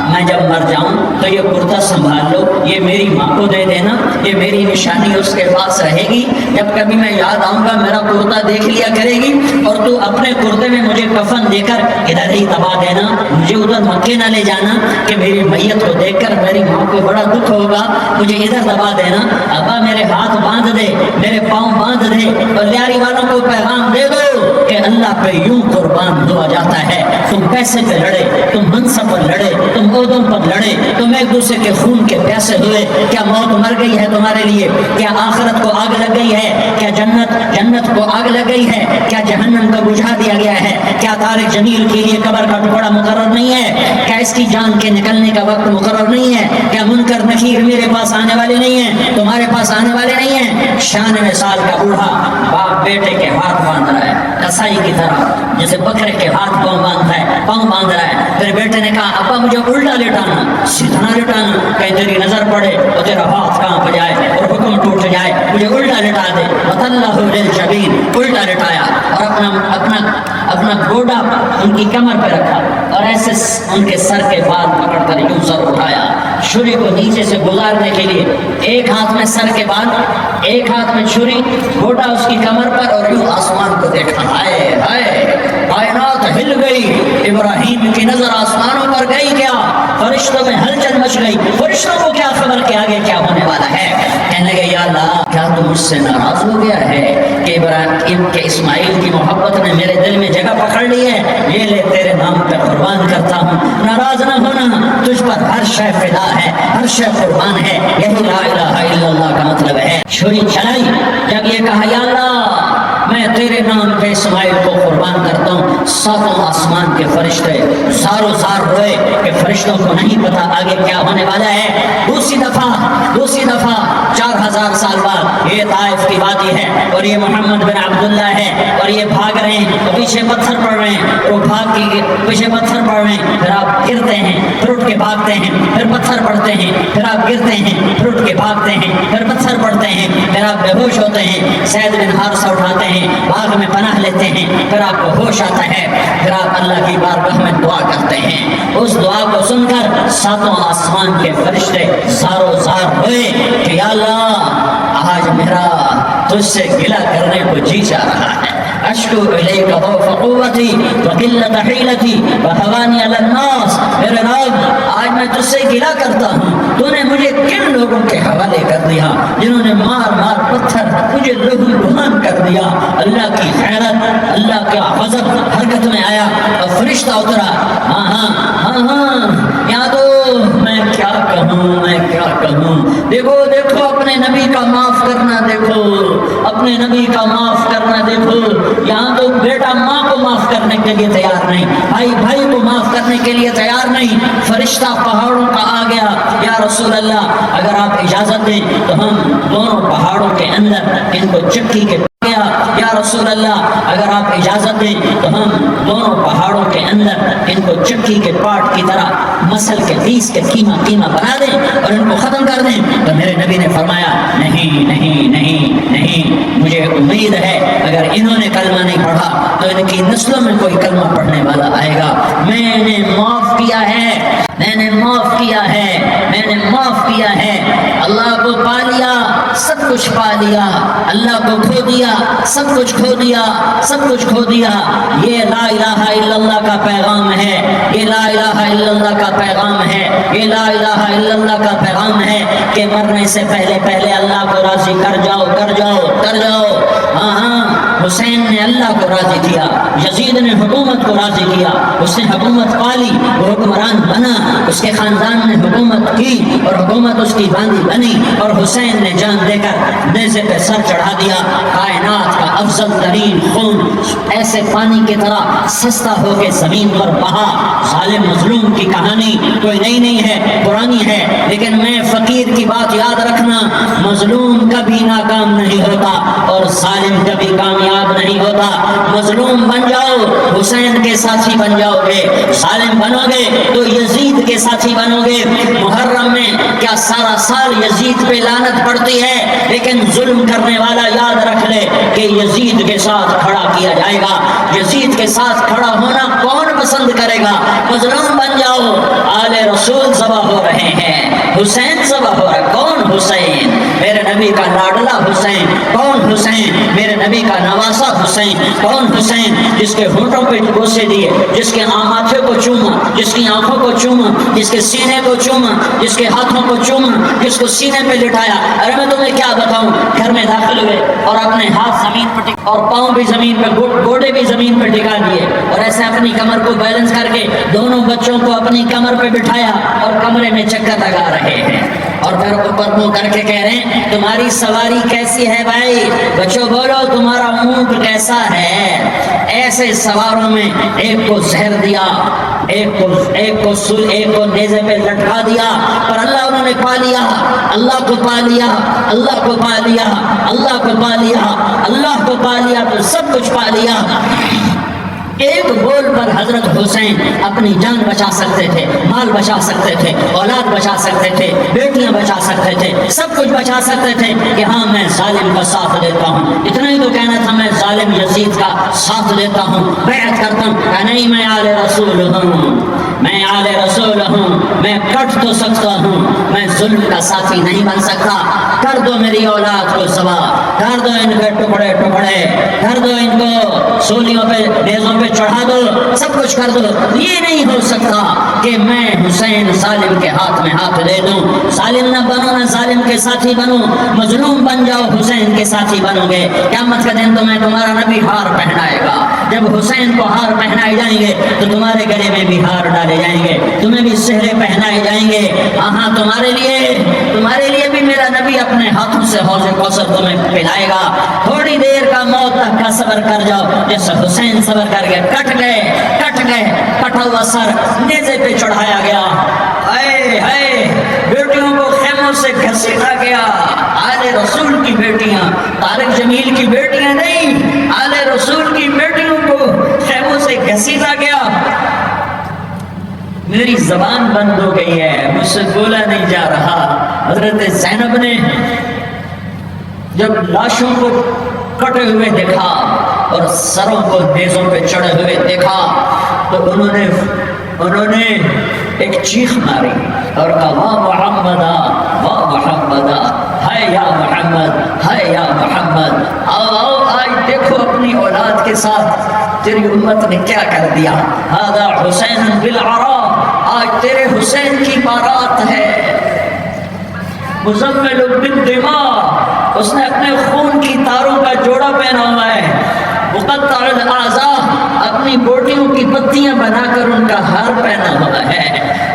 میں جب مر جاؤں تو یہ کرتا سنبھال لو، یہ میری ماں کو دے دینا، یہ میری نشانی اس کے پاس رہے گی، جب کبھی میں یاد آؤں گا میرا کرتا دیکھ لیا کرے گی، اور تو اپنے کرتے میں مجھے کفن دے کر ادھر ہی دبا دینا، مجھے ادھر مکے نہ لے جانا کہ میری میت کو دیکھ کر میری ماں کو بڑا دکھ ہوگا، مجھے ادھر دبا دینا۔ ابا میرے ہاتھ باندھ دے، میرے پاؤں باندھ دے، اور لیاری والوں کو پیغام دے دو کہ اللہ پہ یوں قربان ہوا جاتا ہے۔ تم پیسے پہ لڑے، تم منصب پر لڑے، تم عہدوں پر لڑے، تم ایک دوسرے کے خون کے پیاسے ہوئے، کیا موت مر گئی ہے تمہارے لیے؟ کیا آخرت کو آگ لگ گئی ہے؟ کیا جنت کو آگ لگ گئی ہے؟ کیا جہنم کو بجھا دیا گیا ہے؟ کیا طارق جمیل کے لیے قبر کا ٹکڑا مقرر نہیں ہے؟ کیا اس کی جان کے نکلنے کا وقت مقرر نہیں ہے؟ کیا منکر نکیر میرے پاس آنے والے نہیں ہیں، تمہارے پاس آنے والے نہیں ہیں؟ شان مثال کا بوڑھا باپ بیٹے کے ہاتھ باندھ رہا ہے کسائی کی طرح، جیسے بکرے کے ہاتھ پاؤں باندھ رہا ہے۔ پھر بیٹے نے کہا ابا مجھے الٹا لٹانا، سیدھا نہ لٹانا، کہیں تیری نظر پڑے اور تیرا ہاتھ کانپ جائے اور حکم ٹوٹ جائے، مجھے الٹا لٹا دے۔ وَتَلَّهُ لِلْجَبِينِ، الٹا لٹایا اور اپنا گوڈا ان کی کمر پہ رکھا اور ایسے ان کے سر کے بال پکڑ کر یوں سر اٹھایا، چھری کو نیچے سے گزارنے کے لیے، ایک ہاتھ میں سر کے بال، ایک ہاتھ میں چھری، گوڈا اس کی کمر پر، اور یوں آسمان کو دیکھا۔ ہائے ہائے، کائنات ہل گئی، ابراہیم کی نظر آسمانوں پر گئی، کیا فرشتوں میں ہلچل مچ گئی، فرشتوں کو کیا خبر کہ آگے کیا ہونے والا ہے؟ کہنے لگے یا اللہ کیا تو مجھ سے ناراض ہو گیا ہے کہ ابراہیم کے اسماعیل کی محبت نے میرے دل میں جگہ پکڑ لی ہے، یہ لے تیرے نام پہ قربان کرتا ہوں۔ ناراض نہ ہونا، تجھ پر ہر شے فدا ہے، ہر شے قربان ہے، یہی لا الہ الا اللہ کا مطلب ہے۔ چھری چلائی، جب یہ کہا یا اللہ میں تیرے نام پہ اسماعیل کو قربان کرتا ہوں، ساتوں آسمان کے فرشتے زاروں زار ہوئے کہ فرشتوں کو نہیں پتا آگے کیا ہونے والا ہے۔ دوسری دفعہ 4000 سال بعد یہ طائف کی وادی ہے اور یہ محمد بن عبداللہ ہے اور یہ بھاگ رہے ہیں، اور پیچھے پتھر پڑ رہے ہیں، وہ بھاگ کے پیچھے پتھر پڑ رہے ہیں، پھر آپ گرتے ہیں، پھر اٹھ کے بھاگتے ہیں، پھر پتھر پڑتے ہیں، پھر آپ گرتے ہیں، پھر اٹھ کے بھاگتے ہیں، پھر پتھر پڑتے ہیں، پھر آپ بے ہوش ہوتے ہیں، سید بن حارثہ اٹھاتے ہیں، باغ میں پناہ لیتے ہیں، پھر آپ کو ہوش آتا ہے، پھر آپ اللہ کی بارگاہ میں دعا کرتے ہیں۔ اس دعا کو سن کر ساتوں آسمان کے فرشتے زاروں زار ہوئے کہ یا اللہ آج میرا تجھ سے گلہ کرنے کو جی چاہ رہا ہے، اشکو الیک ضعف قوتی وقلت حیلتی وهوانی علی الناس، میرے رب آج میں تجھ سے گلہ کرتا ہوں، تو نے مجھے کن لوگوں کے حوالے کر دیا جنہوں نے مار مار پتھر مجھے لہو لہان کر دیا۔ اللہ کی حیرت، اللہ کا غضب حرکت میں آیا اور فرشتہ اترا۔ یہاں تو میں کیا کہوں، دیکھو اپنے نبی کا معاف کرنا، دیکھو اپنے نبی کا معاف کرنا، دیکھو یہاں تو بیٹا ماں کو معاف کرنے کے لیے تیار نہیں، بھائی کو معاف کرنے کے لیے تیار نہیں۔ فرشتہ پہاڑوں کا آ گیا، یا رسول اللہ اگر آپ اجازت دیں تو ہم دونوں پہاڑوں کے اندر ان کو چکی کے گیا، یا رسول اللہ اگر آپ اجازت دیں تو ہم دونوں پہاڑوں کے اندر ان کو چکی کے پاٹ کی طرح مسل کے پیس کے قیمہ بنا دیں اور ان کو ختم کر دیں۔ تو میرے نبی نے فرمایا نہیں، مجھے امید ہے اگر انہوں نے کلمہ نہیں پڑھا تو ان کی نسلوں میں کوئی کلمہ پڑھنے والا آئے گا۔ میں نے معاف کیا ہے، اللہ کو پا لیا، سب کچھ پا لیا، اللہ کو کھو دیا، سب کچھ کھو دیا، یہ لا الہ الا اللہ کا پیغام ہے، یہ لا الہ الا اللہ کا پیغام ہے، یہ لا الہ الا اللہ کا پیغام ہے کہ مرنے سے پہلے پہلے اللہ کو راضی کر جاؤ کر جاؤ کر جاؤ۔ ہاں ہاں، حسین نے اللہ کو راضی کیا، یزید نے حکومت کو راضی کیا، اس نے حکومت پالی، وہ حکمران بنا، اس کے خاندان نے حکومت کی اور حکومت اس کی باندھی بنی، اور حسین نے جان دے کر نیزے پہ سر چڑھا دیا۔ کائنات کا افضل ترین خون ایسے پانی کی طرح سستا ہو کے زمین پر بہا۔ ظالم مظلوم کی کہانی کوئی نئی نہیں ہے، پرانی ہے، لیکن میں فقیر کی بات یاد رکھنا، مظلوم کبھی ناکام نہیں ہوتا اور ظالم کبھی کامیاب نہیں ہوتا۔ مظلوم بن جاؤ حسین کے ساتھی بن جاؤ گے، ظالم بنو گے تو یزید کے ساتھی بنو گے۔ محرم میں کیا سارا سال یزید پہ لعنت پڑتی ہے، لیکن ظلم کرنے والا یاد رکھ لے کہ یزید کے ساتھ کھڑا کیا جائے گا۔ یزید کے ساتھ کھڑا ہونا کون پسند کرے گا؟ مظلوم بن جاؤ۔ آل رسول ذبح ہو رہے ہیں، حسین ذبح ہو رہا ہے۔ کون حسین؟ میرے نبی کا لاڈلا حسین۔ کون حسین؟ میرے نبی کا نواسا حسین۔ کون حسین؟ جس کے ہونٹوں پہ بوسے دیے، جس کے ماتھے کو چوما، جس کی آنکھوں کو چوما، جس کے سینے کو چوما، جس کے ہاتھوں کو چوما، جس کو سینے پہ لٹایا۔ ارے میں تمہیں کیا بتاؤں، گھر میں داخل ہوئے اور اپنے ہاتھ زمین پہ اور پاؤں بھی زمین پہ، گوڑے بھی زمین پہ ٹکا دیے، اور ایسے اپنی کمر کو بیلنس کر کے دونوں بچوں کو اپنی کمر پہ بٹھایا اور کمرے میں چکر لگا رہے ہیں، اور پھر اوپر منہ کر کے کہہ رہے ہیں تمہاری سواری کیسی ہے بھائی؟ بچوں بولو تمہارا اونٹ کیسا ہے؟ ایسے سواروں میں ایک کو زہر دیا، ایک کو نیزے پہ لٹکا دیا، پر اللہ انہوں نے پا لیا، اللہ کو پا لیا، اللہ کو پا لیا، اللہ کو پا لیا، اللہ کو پا لیا تو سب کچھ پا لیا۔ ایک بول پر حضرت حسین اپنی جان بچا سکتے تھے، مال بچا سکتے تھے، اولاد بچا سکتے تھے، بیٹیاں بچا سکتے تھے، سب کچھ بچا سکتے تھے کہ ہاں میں ظالم کا ساتھ دیتا ہوں۔ اتنا ہی تو کہنا تھا، میں ظالم یزید کا ساتھ دیتا ہوں، بیعت کرتا ہوں۔ کہ نہیں، میں آل رسول ہوں، میں آل رسول ہوں، میں کٹ تو سکتا ہوں، میں ظلم کا ساتھی نہیں بن سکتا۔ کر دو میری اولاد کو ذبح، کر دو ان کے ٹکڑے ٹکڑے، کر دو ان کو سولیوں پہ نیزوں پہ چڑھا دو، سب کچھ کر دو۔ یہ نہیں ہو سکتا کہ میں حسین ظالم کے ہاتھ میں ہاتھ دے دوں۔ ظالم نہ بنو، نہ ظالم کے ساتھی بنو، مظلوم بن جاؤ، حسین کے ساتھی بنو گے۔ قیامت کا دن تمہیں تمہارا نبی ہار پہنائے گا۔ جب حسین کو ہار پہنائے جائیں گے تو تمہارے گلے میں بھی ہار ڈالے جائیں گے، تمہیں بھی سہرے پہنائے جائیں گے۔ ہاں تمہارے لیے بھی میرا نبی اپنے ہاتھوں سے حوض کوثر تمہیں پلائے گا۔ تھوڑی دیر کا موت تک کا صبر کر جاؤ، جیسے حسین صبر کر گئے۔ کٹ گئے، کٹا ہوا سر نیزے پہ چڑھایا گیا۔ ہائے ہائے، بیٹیوں کو خیموں سے گھسیٹا گیا۔ آل رسول کی بیٹیاں، طارق جمیل کی بیٹیاں نہیں، آل رسول کی بیٹیوں کو خیموں سے گھسیٹا گیا۔ میری زبان بند ہو گئی ہے، مجھ سے بولا نہیں جا رہا۔ حضرت زینب نے جب لاشوں کو کٹے ہوئے دیکھا اور سروں کو نیزوں پہ چڑھے ہوئے دیکھا تو انہوں نے ایک چیخ ماری اور کہا واہ محمدا، واہ محمدا، ہے یا محمد، ہے یا محمد۔ آؤ آج دیکھو اپنی اولاد کے ساتھ تیری امت نے کیا کر دیا۔ ھذا حسین بالعراء، آج تیرے حسین کی بارات ہے۔ مزمل بالدماء، اس نے اپنے خون کی تاروں کا جوڑا پہنا ہوا ہے۔ مقطع الاعضاء، اپنی بوٹیوں کی پتیاں بنا کر ان کا ہار پہنا ہوا ہے۔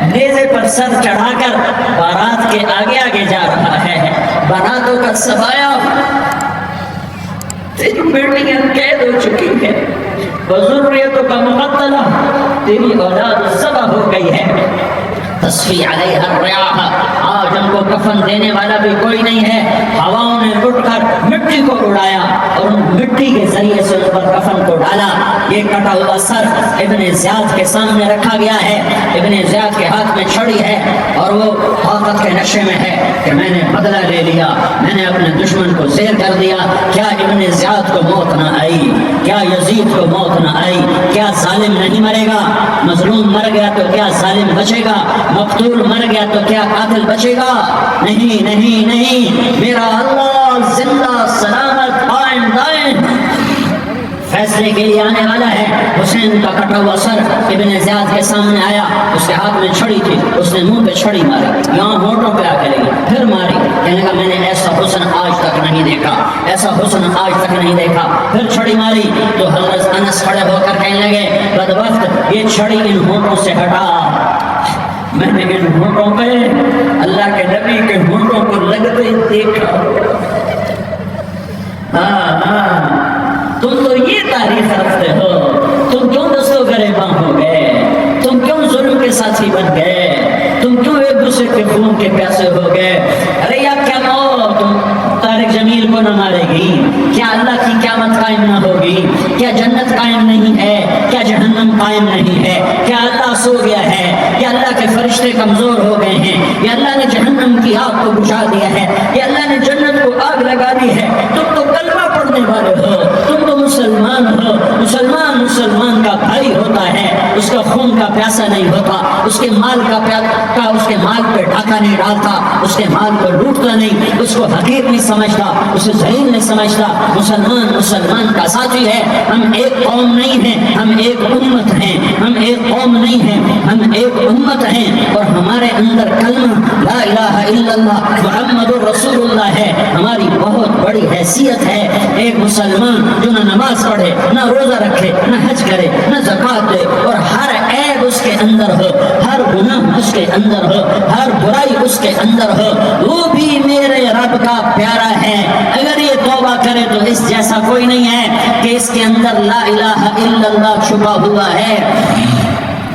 نیزے پر سر چڑھا کر بارات کے آگے آگے جا رہا ہے۔ باراتوں کا سبایا، تیری بیٹیاں قید ہو چکی ہے، وذریتک مقتلہ، تیری اولاد ذبح ہو گئی ہے۔ تصفی علیہا الریاح، آج ہم کو کفن دینے والا بھی کوئی نہیں ہے۔ ہواؤں نے اٹھ کر مٹی کو اڑایا اور ان مٹی کے ذریعے سے اس پر کفن کو ڈالا۔ یہ کٹا ہوا سر ابن زیاد کے سامنے رکھا گیا ہے۔ ابن زیاد کے ہاتھ میں چھڑی ہے اور وہ طاقت کے نشے میں ہے کہ میں نے بدلہ لے لیا، میں نے اپنے دشمن کو زیر کر دیا۔ کیا ابن زیاد کو موت نہ آئی؟ کیا یزید کو موت نہ آئی؟ کیا ظالم نہیں مرے گا؟ مظلوم مر گیا تو کیا ظالم بچے گا؟ مقتول مر گیا تو کیا قاتل بچے گا؟ نہیں نہیں نہیں، میرا اللہ زندہ سلامت قائم دائم فیصلے کے لیے آنے والا ہے۔ حسین کا کٹا ہوا سر ابن زیاد کے سامنے آیا، اس کے ہاتھ میں چھڑی تھی، اس نے منہ پہ چھڑی ماری، یہاں ہونٹوں پہ آ کے لگی، پھر ماری، کہنے لگا میں نے ایسا حسن آج تک نہیں دیکھا، ایسا حسن آج تک نہیں دیکھا، پھر چھڑی ماری تو حضرت انس کھڑے ہو کر کہنے لگے بدبخت یہ چھڑی ان ہونٹوں سے ہٹا، میں نے ان ہونٹوں پہ اللہ کے نبی کے ہونٹوں کو لگتے دیکھا۔ تم تو یہ تاریخ رکھتے ہو، تم کیوں دستوں گریباں ہو گئے، تم کیوں ظلم کے ساتھی بن گئے، تم کیوں ایک دوسرے کے خون کے پیاسے ہو گئے؟ ارے یا کیا کہو تم طارق جمیل کو نہ مارے گی؟ کیا اللہ کی قیامت قائم نہ ہوگی؟ کیا جنت قائم نہیں ہے؟ کیا جہنم قائم نہیں ہے؟ کیا اللہ سو گیا ہے؟ کیا اللہ کے فرشتے کمزور ہو گئے ہیں؟ یا اللہ نے جہنم کی آگ کو بجھا دیا ہے؟ یا اللہ نے جنت کو آگ لگا دی ہے؟ تم تو کلمہ پڑھنے والے ہو، تم تو مسلمان ہو۔ مسلمان کا بھائی ہوتا ہے، اس کا خون کا پیاسا نہیں ہوتا، اس کے مال اس کے مال پہ ڈھاکہ نہیں ڈالتا، اس کے مال کو لوٹتا نہیں، اس کو حقیر نہیں سمجھتا، اسے ذلیل نہیں سمجھتا۔ مسلمان کا ساتھی ہے۔ ہم ایک قوم نہیں ہیں، ہم ایک امت ہیں، ہم ایک قوم نہیں ہیں، ہم ایک امت ہیں، اور ہمارے اندر کلمہ لا الہ الا اللہ محمد رسول اللہ ہے، ہماری بہت بڑی حیثیت ہے۔ ایک مسلمان جو نہ نماز پڑھے، نہ روزہ رکھے، نہ حج کرے، نہ زکوٰۃ دے، اور ہر عیب اس کے اندر ہو، ہر گناہ اس کے اندر ہو، ہر برائی اس کے اندر ہو، وہ بھی میرے رب کا پیارا ہے۔ اگر یہ توبہ کرے تو اس جیسا کوئی نہیں ہے کہ اس کے اندر لا الہ الا اللہ چھپا ہوا ہے۔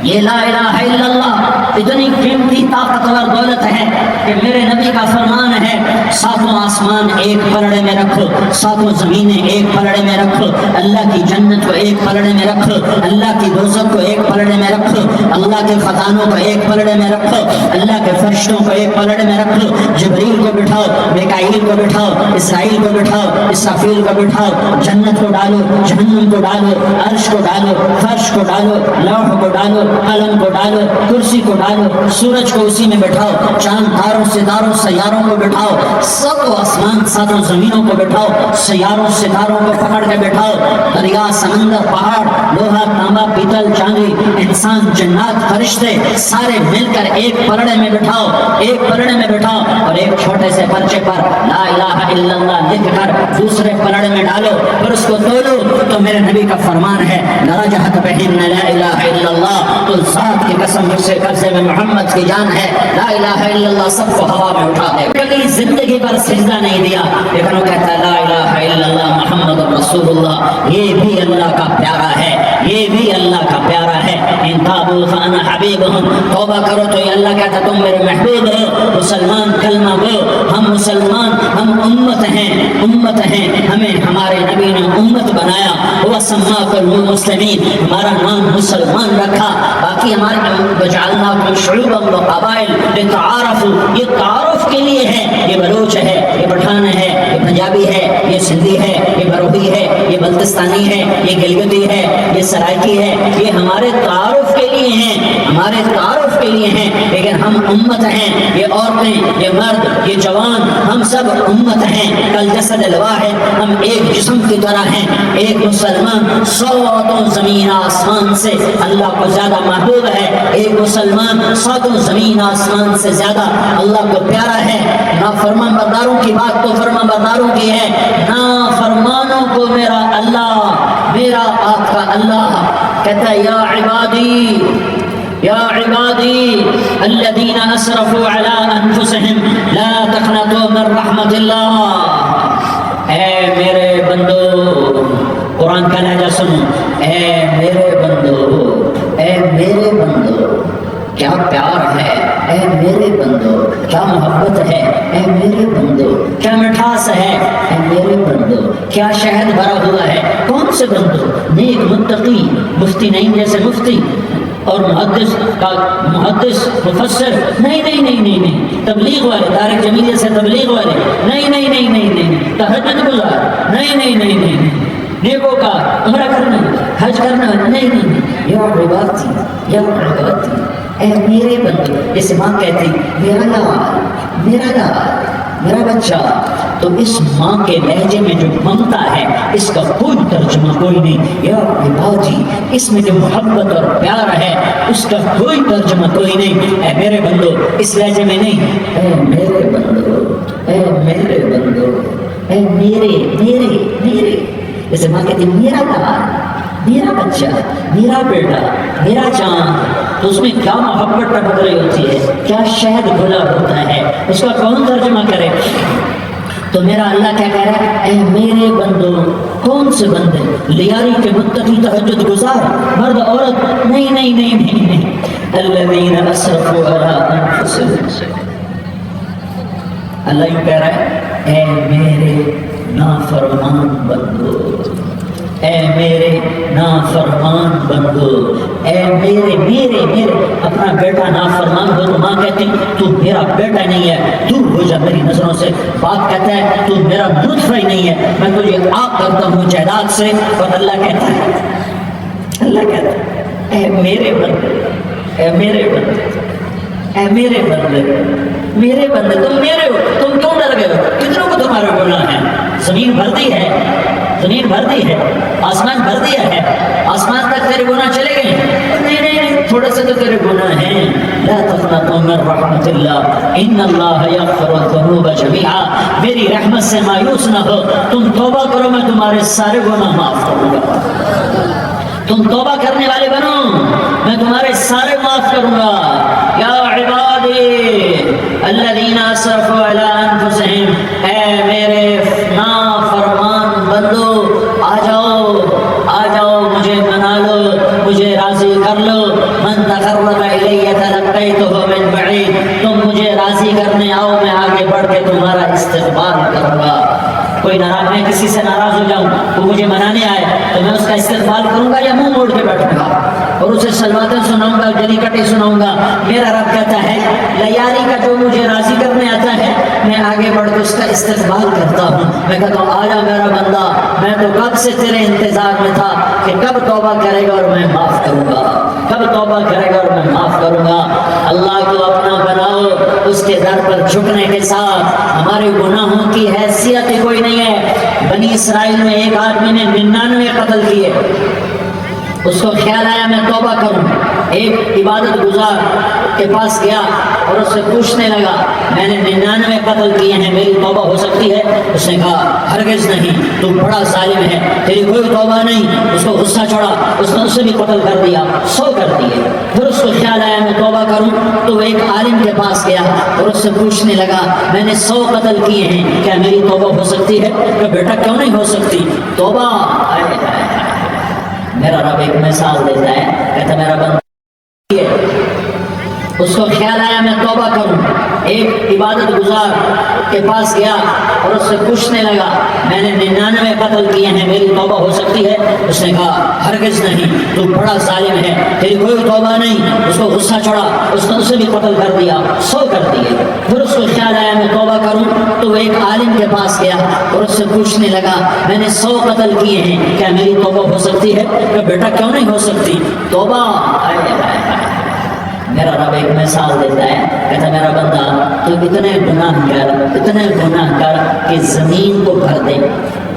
یہ لا الہ الا اللہ اتنی قیمتی طاقتور دولت ہے کہ میرے نبی کا فرمان ہے ساتوں آسمان ایک پلڑے میں رکھو، ساتوں زمینیں ایک پلڑے میں رکھو، اللہ کی جنت کو ایک پلڑے میں رکھو، اللہ کی دوزخ کو ایک پلڑے میں رکھو، اللہ کے خزانوں کو ایک پلڑے میں رکھو، اللہ کے فرشتوں کو ایک پلڑے میں رکھو، جبریل کو بٹھاؤ، میکائیل کو بٹھاؤ، اسرائیل کو بٹھاؤ، اسرافیل کو بٹھاؤ، جنت کو ڈالو، جہنم کو ڈالو، عرش کو ڈالو، فرش کو ڈالو، لوح کو ڈالو، قلم کو ڈالو، کرسی کو ڈالو، سورج کو اسی میں بٹھاؤ، چاند تاروں ستاروں سیاروں کو بٹھاؤ، ساتوں آسمان ساتوں زمینوں کو بٹھاؤ، سیاروں ستاروں کو پکڑ کے بٹھاؤ، دریا سمندر پہاڑ لوہا تانبا پیتل چاندی انسان جنات فرشتے سارے مل کر ایک پلڑے میں بٹھاؤ، ایک پلڑے میں بٹھاؤ، اور ایک چھوٹے سے پرچے پر لا الہ الا اللہ لکھ کر دوسرے پلڑے میں ڈالو، پھر اس کو تولو تو میرے نبی کا فرمان ہے لرجحت بہن لا الہ الا اللہ، تو ذات کی قسم جس سے قبضے میں محمد کی جان ہے، لا الہ الا اللہ سب کو ہوا میں اٹھا دے۔ کبھی زندگی پر سجدہ نہیں دیا لیکن وہ کہتا ہے لا الہ الا اللہ محمد رسول اللہ، یہ بھی اللہ کا پیارا ہے، یہ بھی اللہ کا پیارا ہے۔ ان تابوا فانا حبیبہم، توبہ کرو تو یہ اللہ کہتا تم میرے محبوب ہو۔ مسلمان کلمہ گو، ہم مسلمان، ہم امت ہیں، امت ہیں، ہمیں ہمارے نبی نے امت بنایا، وہ سماکم المسلمین، ہمارا نام مسلمان رکھا، باقی ہمارے وجعلناکم شعوبا وقبائل لتعارفوا، یہ تعارف کے لیے ہے، یہ بلوچ ہے، یہ پٹھان ہے، یہ پنجابی ہے، یہ سندھی ہے، یہ بروہی ہے، یہ بلتستانی ہے، یہ گلگتی ہے، یہ سرائکی ہے، یہ ہمارے تعارف کے لیے ہیں، ہمارے تعارف کے لیے ہیں، لیکن ہم امت ہیں، یہ عورتیں، یہ مرد، یہ جوان، ہم سب امت ہیں، کل جسد الواحد، ہم ایک جسم کی طرح ہیں۔ ایک مسلمان ساتوں زمین آسمان سے اللہ کو زیادہ محبوب ہے، ایک مسلمان ساتوں زمین آسمان سے زیادہ اللہ کو پیارا ہے۔ نافرمان برداروں کی بات تو فرمان برداروں کی ہے، نافرمانوں کو میرا اللہ، میرا آپ کا اللہ کہتا ہے یا عبادی، یا عبادی الذین اسرفوا علی انفسہم لا تقنطوا من رحمت اللہ، اے میرے بندو، قرآن کا لہجہ سنو، اے میرے بندو، اے میرے بندو، کیا پیار ہے، اے میرے بندو، کیا محبت ہے، اے میرے بندو، کیا مٹھاس ہے، اے میرے بندو، کیا شہد بھرا ہوا ہے۔ کون سے بندو؟ نیک متقی، مفتی نہیں جیسے مفتی اور محدث کا محدث مفسر، نہیں نہیں نہیں نہیں نہیں، تبلیغ والے طارق جمیل جیسے تبلیغ والے، نہیں نہیں نہیں نہیں نہیں، تہجد گزار، نہیں نہیں نہیں نہیں، نیکوں کا عمرہ کرنا، حج کرنا، نہیں نہیں نہیں، یا عبادی، یا عبادی، اے میرے بندو، جیسے ماں کہتی میرا لال، میرا لال، میرا بچہ. تو اس ماں کے لہجے میں جو ممتا ہے اس کا کوئی ترجمہ کوئی نہیں. یا عبادی، اس میں جو محبت اور پیار ہے اس کا کوئی ترجمہ کوئی نہیں. اے میرے بندو، اس لہجے میں نہیں، اے میرے بندو، اے میرے بندو، اے میرے میرے میرے. جیسے ماں کہتی میرا لال، میرا بچہ، میرا بیٹا، میرا چاند. تو اس میں کیا محبت ٹپک رہی ہوتی ہے، کیا شہد گھلا ہوتا ہے، اس کا کون ترجمہ کرے. تو میرا اللہ کیا کہہ رہا ہے، اے میرے بندو. کون سے بندے؟ لیاری کے متقی تہجد گزار مرد عورت؟ نہیں نہیں نہیں نہیں نہیں. الذین اسرفوا علی انفسہم. اللہ یوں کہہ رہا ہے، اے میرے نافرمان بندو، اے میرے نافرمان بندو، اے میرے میرے میرے. اپنا بیٹا نافرمان ہو تو ماں کہتی تو میرا بیٹا نہیں ہے، دور ہو جا میری نظروں سے. باپ کہتا ہے تو میرا نطفہ ہی نہیں ہے، میں تجھے آگ کرتا ہوں جائیداد سے. اور اللہ کہتا ہے اے میرے بندے، اے میرے بندے، اے میرے بندے، میرے بندے. تم میرے ہو، تم کیوں ڈر گئے ہو؟ کتنوں کو تمہارے گناہ ہیں؟ زمین بھر دی ہے، زمین بھر دی ہے، آسمان بھر دیا ہے. آسمان تک تیرے گناہ چلے گئے ہیں؟ نہیں نہیں نہیں، تھوڑے سے تو تیرے گناہ ہیں. لا تقنطوا من رحمت اللہ ان اللہ یغفر الذنوب جمیعا. میری رحمت سے مایوس نہ ہو، تم توبہ کرو میں تمہارے سارے گناہ معاف کروں گا. تم توبہ کرنے والے بنو، میں تمہارے سارے معاف کروں گا. یا عبادی الذین اسرفوا علی انفسہم، اے میرے نافرمان بندو، آ جاؤ آ جاؤ، مجھے منا لو، مجھے راضی کر لو. من تقرب الی تلقیتہ من بعید. تم مجھے راضی کرنے آؤ، میں آگے بڑھ کے تمہارا استقبال کروں گا. کوئی ناراض، میں کسی سے ناراض ہو جاؤں، وہ مجھے منانے آئے تو میں اس کا استقبال کروں گا یا منہ موڑ کے بیٹھوں گا اور اسے سلواتیں سناؤں گا، جلی کٹی سناؤں گا. میرا رب کہتا ہے لیاری کا جو مجھے راضی کرنے آتا ہے میں آگے بڑھ کے اس کا استقبال کرتا ہوں. میں کہتا ہوں آ جا میرا بندہ، میں تو کب سے تیرے انتظار میں تھا کہ کب توبہ کرے گا اور میں معاف کروں گا، کب توبہ کرے گا اور میں معاف کروں گا. اللہ کو اپنا بناؤ، اس کے در پر جھکنے کے ساتھ. ہمارے گناہوں کی حیثیت کوئی نہیں ہے. بنی اسرائیل میں ایک آدمی نے 99 قتل کیے، اس کو خیال آیا میں توبہ کروں. ایک عبادت گزار کے پاس گیا اور اس سے پوچھنے لگا میں نے 99 قتل کیے ہیں، میری توبہ ہو سکتی ہے؟ اس نے کہا ہرگز نہیں، تو بڑا ظالم ہے، تیری کوئی توبہ نہیں. اس کو غصہ چڑھا، اس نے اسے بھی قتل کر دیا، 100 کر دیے. پھر اس کو خیال آیا میں توبہ کروں تو وہ ایک عالم کے پاس گیا اور اس سے پوچھنے لگا میں نے 100 قتل کیے ہیں، کیا میری توبہ ہو سکتی ہے؟ کہ بیٹا کیوں نہیں ہو سکتی توبہ؟ میرا رب ایک مثال دیتا ہے، کہتا میرا بندہ اس کو خیال آیا میں توبہ کروں. ایک عبادت گزار کے پاس گیا اور اس سے پوچھنے لگا میں نے 99 قتل کیے ہیں، میری توبہ ہو سکتی ہے؟ اس نے کہا ہرگز نہیں، تو بڑا ظالم ہے، تیری کوئی توبہ نہیں. اس کو غصہ چڑھا، اس نے اسے بھی قتل کر دیا، 100 کر دیے. پھر اس کو خیال آیا میں توبہ کروں تو وہ ایک عالم کے پاس گیا اور اس سے پوچھنے لگا میں نے 100 قتل کیے ہیں، کیا میری توبہ ہو سکتی ہے؟ کہ بیٹا کیوں نہیں ہو سکتی توبہ؟ میرا رب ایک مثال دیتا ہے، کہتا میرا بندہ تو اتنے گناہ کر کہ زمین کو بھر دے،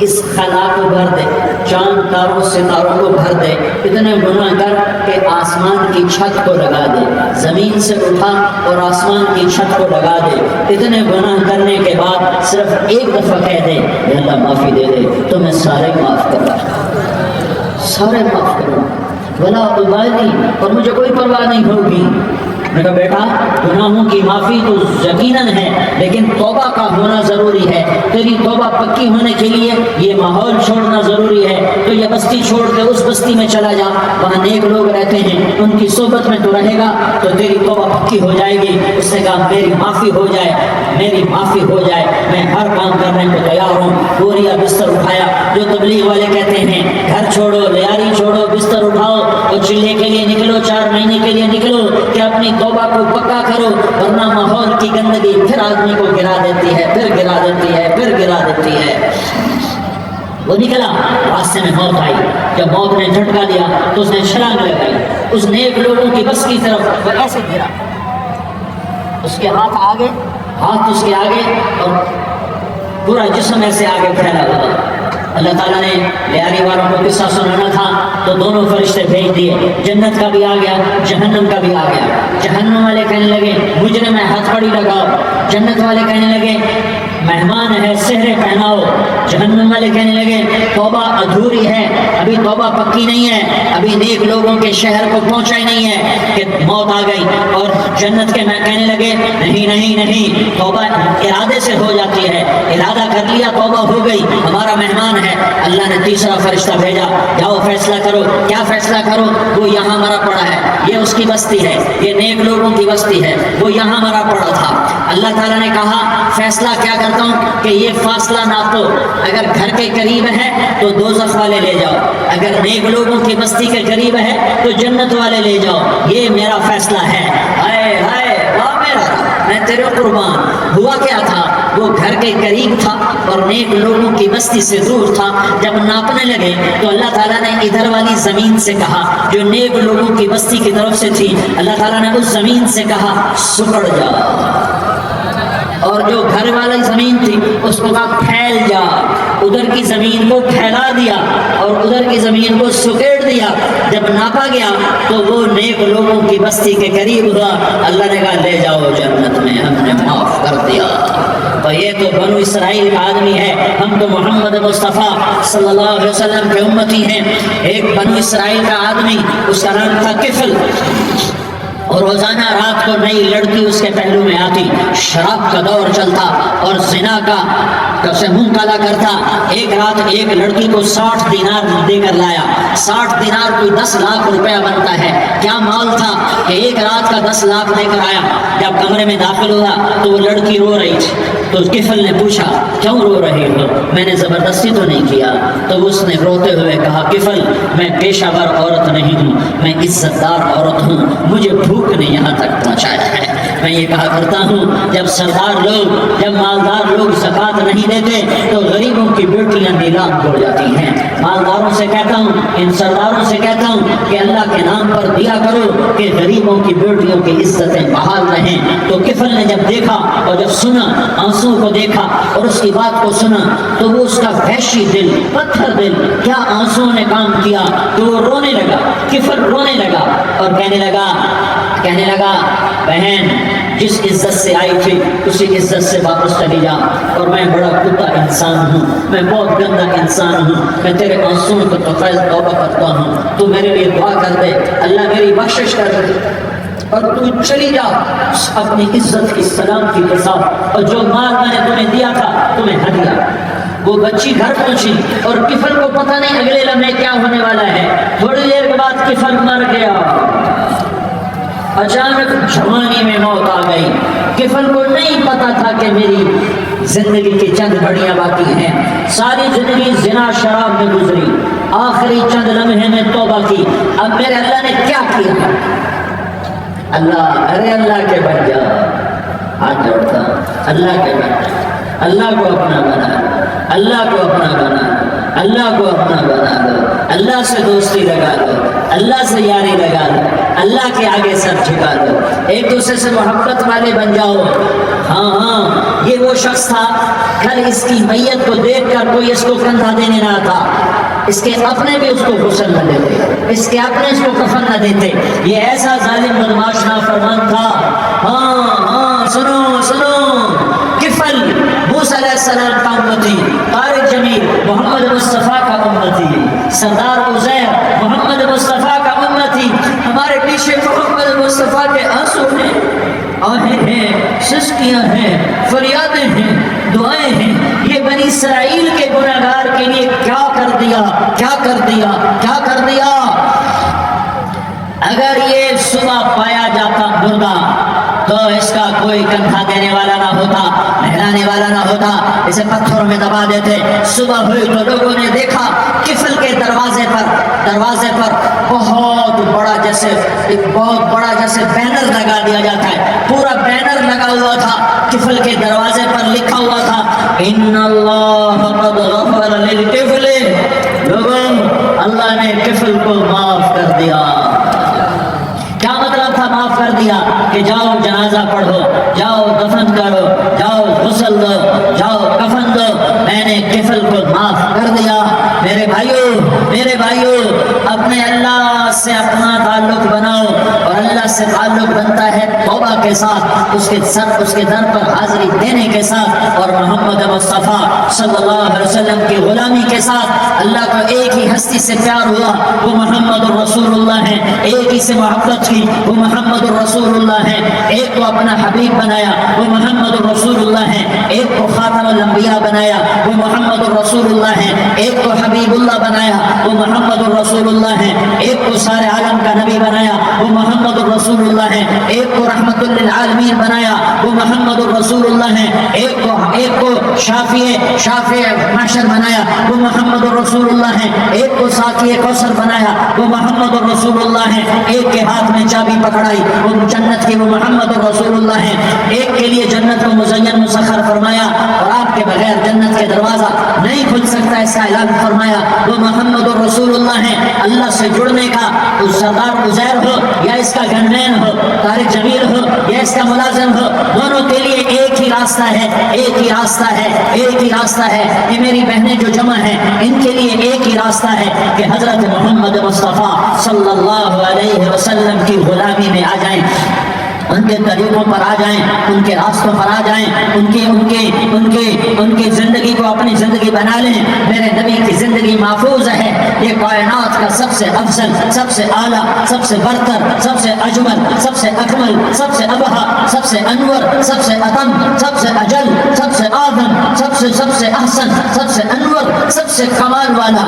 اس خلا کو بھر دے، چاند تاروں ستاروں کو بھر دے. اتنے گناہ کر کہ آسمان کی چھت کو لگا دے، زمین سے اٹھا اور آسمان کی چھت کو لگا دے. اتنے گناہ کرنے کے بعد صرف ایک دفعہ کہہ دے کہ اللہ معافی دے دے تو میں سارے معاف کروں، سارے معاف کروں. ولا ابالی، اور مجھے کوئی پرواہ نہیں ہوگی. میں کہا بیٹا گناہوں کی معافی تو یقیناً ہے لیکن توبہ کا ہونا ضروری ہے. تیری توبہ پکی ہونے کے لیے یہ ماحول چھوڑنا ضروری ہے. تو یہ بستی چھوڑ کے اس بستی میں چلا جا، وہاں نیک لوگ رہتے ہیں، ان کی صحبت میں تو رہے گا تو تیری توبہ پکی ہو جائے گی. اس نے کہا میری معافی ہو جائے، میری معافی ہو جائے، میں ہر کام کرنے کو تیار ہوں. بوریا بستر اٹھایا، جو تبلیغ والے کہتے ہیں گھر چھوڑو، لیاری چھوڑو، بستر اٹھاؤ اور چلے کے لیے نکلو، 4 مہینے کے لیے نکلو کہ اپنی توبہ کو پکا کرو، ورنہ ماحول کی گندگی پھر آدمی کو گرا دیتی ہے، پھر گرا دیتی ہے، پھر گرا دیتی ہے. وہ نکلا، راستے میں موت آئی. جب موت نے جھٹکا دیا تو اس نے چھلانگ لگائی اس نیک لوگوں کی بس کی طرف. وہ ایسے گرا، اس کے ہاتھ آگے ہاتھ اس کے آگے اور پورا جسم ایسے آگے پھیلا ہوا. اللہ تعالیٰ نے لیاری والوں کو قصہ سنانا تھا تو دونوں فرشتے بھیج دیے. جنت کا بھی آ گیا, جہنم کا بھی آ گیا. جہنم والے کہنے لگے مجرم ہے, ہتھ کڑی لگاؤ. جنت والے کہنے لگے مہمان ہے, سہرے پہناؤ. جہنم والے کہنے لگے توبہ ادھوری ہے, ابھی توبہ پکی نہیں ہے, ابھی نیک لوگوں کے شہر کو پہنچا ہی نہیں ہے کہ موت آ گئی. اور جنت کے کہنے لگے نہیں نہیں نہیں, توبہ ارادے سے ہو جاتی ہے, ارادہ کر لیا توبہ ہو گئی, ہمارا مہمان ہے. اللہ نے تیسرا فرشتہ بھیجا, جاؤ فیصلہ کرو. کیا فیصلہ کرو؟ وہ یہاں مرا پڑا ہے, یہ اس کی بستی ہے, یہ نیک لوگوں کی بستی ہے, وہ یہاں مرا پڑا تھا. اللہ تعالیٰ نے کہا فیصلہ کیا کرتا ہوں کہ یہ فاصلہ ناپو, اگر گھر کے قریب ہے تو دوزخ والے لے جاؤ, اگر نیک لوگوں کی بستی کے قریب ہے تو جنت والے لے جاؤ. یہ میرا فیصلہ ہے. ہائے ہائے واہ میرا رب, میں تیرے قربان. ہوا کیا تھا؟ وہ گھر کے قریب تھا اور نیک لوگوں کی بستی سے دور تھا. جب ناپنے لگے تو اللہ تعالیٰ نے ادھر والی زمین سے کہا جو نیک لوگوں کی بستی کی طرف سے تھی, اللہ تعالیٰ نے اس زمین سے کہا سکڑ جا, اور جو گھر والی زمین تھی اس کو کہا پھیل جا. ادھر کی زمین کو پھیلا دیا اور ادھر کی زمین کو سکیڑ دیا. جب ناپا گیا تو وہ نیک لوگوں کی بستی کے قریب ہوا. اللہ نے کہا لے جاؤ جنت میں, ہم نے معاف کر دیا. اور یہ تو بنو اسرائیل کا آدمی ہے, ہم تو محمد مصطفیٰ صلی اللہ علیہ وسلم کے امتی ہیں. ایک بنو اسرائیل کا آدمی, اس کا نام تھا کفل, اور روزانہ رات کو نئی لڑکی اس کے پہلو میں آتی. شراب کا دور چلتا اور زنا کا سے منہ کالا کرتا. ایک رات ایک لڑکی کو 60 دینار دے کر لایا. 60 دینار کوئی 10 لاکھ روپیہ بنتا ہے. کیا مال تھا کہ ایک رات کا 10 لاکھ دے کر آیا. جب کمرے میں داخل ہوا تو وہ لڑکی رو رہی تھی. تو کفل نے پوچھا کیوں رو رہی ہو؟ میں نے زبردستی تو نہیں کیا. تو اس نے روتے ہوئے کہا کفل میں پیشہ ور عورت نہیں ہوں, میں عزت دار عورت ہوں, مجھے بھوک نے یہاں تک پہنچایا ہے. میں یہ کہا کرتا ہوں جب سردار لوگ, جب مالدار لوگ زکوٰۃ نہیں دیتے تو غریبوں کی بیٹیاں نیلام ہو جاتی ہیں. مالداروں سے کہتا ہوں, ان سرداروں سے کہتا ہوں کہ اللہ کے نام پر دیا کرو کہ غریبوں کی بیٹیوں کی عزتیں بحال رہیں. تو کفل نے جب دیکھا اور جب سنا, آنسو کو دیکھا اور اس کی بات کو سنا, تو وہ اس کا وحشی دل, پتھر دل, کیا آنسو نے کام کیا کہ وہ رونے لگا. کفل رونے لگا اور کہنے لگا بہن جس عزت سے آئی تھی اسی عزت سے واپس چلی جا. اور میں بڑا کتا انسان ہوں, میں بہت گندا انسان ہوں, میں تیرے آنسو کو توبہ کرتا ہوں. تو میرے لیے دعا کر دے, اللہ میری بخشش کر دے اور تو چلی جا اپنی عزت کی سلامتی کے ساتھ. اور جو مال میں نے تمہیں دیا تھا تمہیں ہدیہ. وہ بچی گھر پہنچی اور کفل کو پتہ نہیں اگلے لمحے کیا ہونے والا ہے. تھوڑی دیر کے بعد کفل مر گیا. اچانک جوانی میں موت آ گئی. کفل کو نہیں پتا تھا کہ میری زندگی کی چند گھڑیاں باقی ہیں. ساری زندگی زنا شراب میں گزری, آخری چند لمحے میں توبہ کی. اب میرے اللہ نے کیا کیا؟ اللہ, ارے اللہ کے بن جا, ہاتھ جوڑتا, اللہ کے بن جا, اللہ کو اپنا بنا, اللہ کو اپنا بنا, اللہ کو اپنا بنا دو, اللہ سے دوستی لگا دو, اللہ سے یاری لگا دو, اللہ کے آگے سر جھکا دو, ایک دوسرے سے محبت والے بن جاؤ. ہاں یہ وہ شخص تھا, کل اس کی میت کو دیکھ کر کوئی اس کو کندھا دینے نہ آتا, اس کے اپنے بھی اس کو غسل نہ دیتے, اس کے اپنے اس کو کفن نہ دیتے. یہ ایسا ظالم بدماش نافرمان تھا. ہاں سنو سنو, کفل موسیٰ علیہ السلام کا امتی, طارق جمیل محمد مصطفیٰ کا امتی, سردار عزیر محمد مصطفیٰ کا امتی. ہمارے پیچھے محمد مصطفیٰ کے آنسو ہیں, آہیں ہیں, سسکیاں ہیں, فریادیں ہیں, دعائیں ہیں. یہ بنی اسرائیل کے گناہگار کے لیے کیا کر دیا, کیا کر دیا, کیا کر دیا. اگر یہ صبح پایا جاتا مردہ تو اس کا کوئی کندھا دینے والا نہ ہوتا, نہلانے والا نہ ہوتا, اسے پتھروں میں دبا دیتے. صبح ہوئی تو لوگوں نے دیکھا کفل کے دروازے پر بہت بڑا جیسے بینر لگا دیا جاتا ہے, پورا بینر لگا ہوا تھا. کفل کے دروازے پر لکھا ہوا تھا ان اللہ قد غفر للکفل. لوگوں, اللہ نے کفل کو معاف کر دیا. کیا مطلب تھا معاف کر دیا؟ کہ جاؤ جنازہ پڑھو, جاؤ دفن کرو, نے کفل کو معاف کر دیا۔ میرے بھائیوں اپنے اللہ سے اپنا تعلق بناؤ، اور اللہ سے تعلق بنتا ہے توبہ کے ساتھ، اس کے در پر حاضری دینے کے ساتھ، اور محمد مصطفیٰ صلی اللہ علیہ وسلم کی غلامی کے ساتھ۔ اللہ کو ایک ہی ہستی سے پیار ہوا، وہ محمد الرسول اللہ ہے، ایک ہی سے محبت کی، وہ محمد الرسول اللہ ہے، ایک کو اپنا حبیب بنایا، وہ محمد الرسول اللہ ہے، ایک کو خاتم الانبیاء بنایا، وہ محمد الرسول اللہ ہے، ایک کو حبیب اللہ بنایا، وہ محمد الرسول اللہ ہے، ایک کو سارے عالم کا نبی بنایا، وہ محمد الرسول اللہ ہے، ایک کو رحمت للعالمین بنایا، وہ محمد الرسول اللہ ہے، ایک کو شافع محشر بنایا، وہ محمد الرسول اللہ ہے، ایک کو ساقی کوثر بنایا، وہ محمد الرسول اللہ ہے، ایک کے ہاتھ میں چابی پکڑائی وہ جنت کی، وہ محمد الرسول اللہ ہے، ایک کے لیے جنت کو مزین مسخر فرمایا، اور آپ کے بغیر جنت کے دروازہ نہیں کھل سکتا، اس کا اعلان فرمایا، وہ محمد الرسول اللہ ہے۔ اللہ سے جڑنے کا سردار عزیر ہو یا اس کا گنمین ہو، طارق جمیل ہو یا اس کا ملازم ہو، دونوں کے لیے ایک ہی راستہ ہے، ایک ہی راستہ ہے، ایک ہی راستہ ہے۔ یہ میری بہنیں جو جمع ہیں ان کے لیے ایک ہی راستہ ہے کہ حضرت محمد مصطفیٰ صلی اللہ علیہ وسلم کی غلامی میں آ جائیں، ان کے طریقوں پر آ جائیں، ان کے راستوں پر آ جائیں، ان کی زندگی کو اپنی زندگی بنا لیں۔ میرے نبی کی زندگی محفوظ ہے، یہ کائنات کا سب سے افضل، سب سے اعلیٰ، سب سے برتر، سب سے اجمل، سب سے اکمل، سب سے ابہا، سب سے انور، سب سے اتم، سب سے اجل، سب سے اعظم، سب سے احسن، سب سے انور، سب سے کمال والا،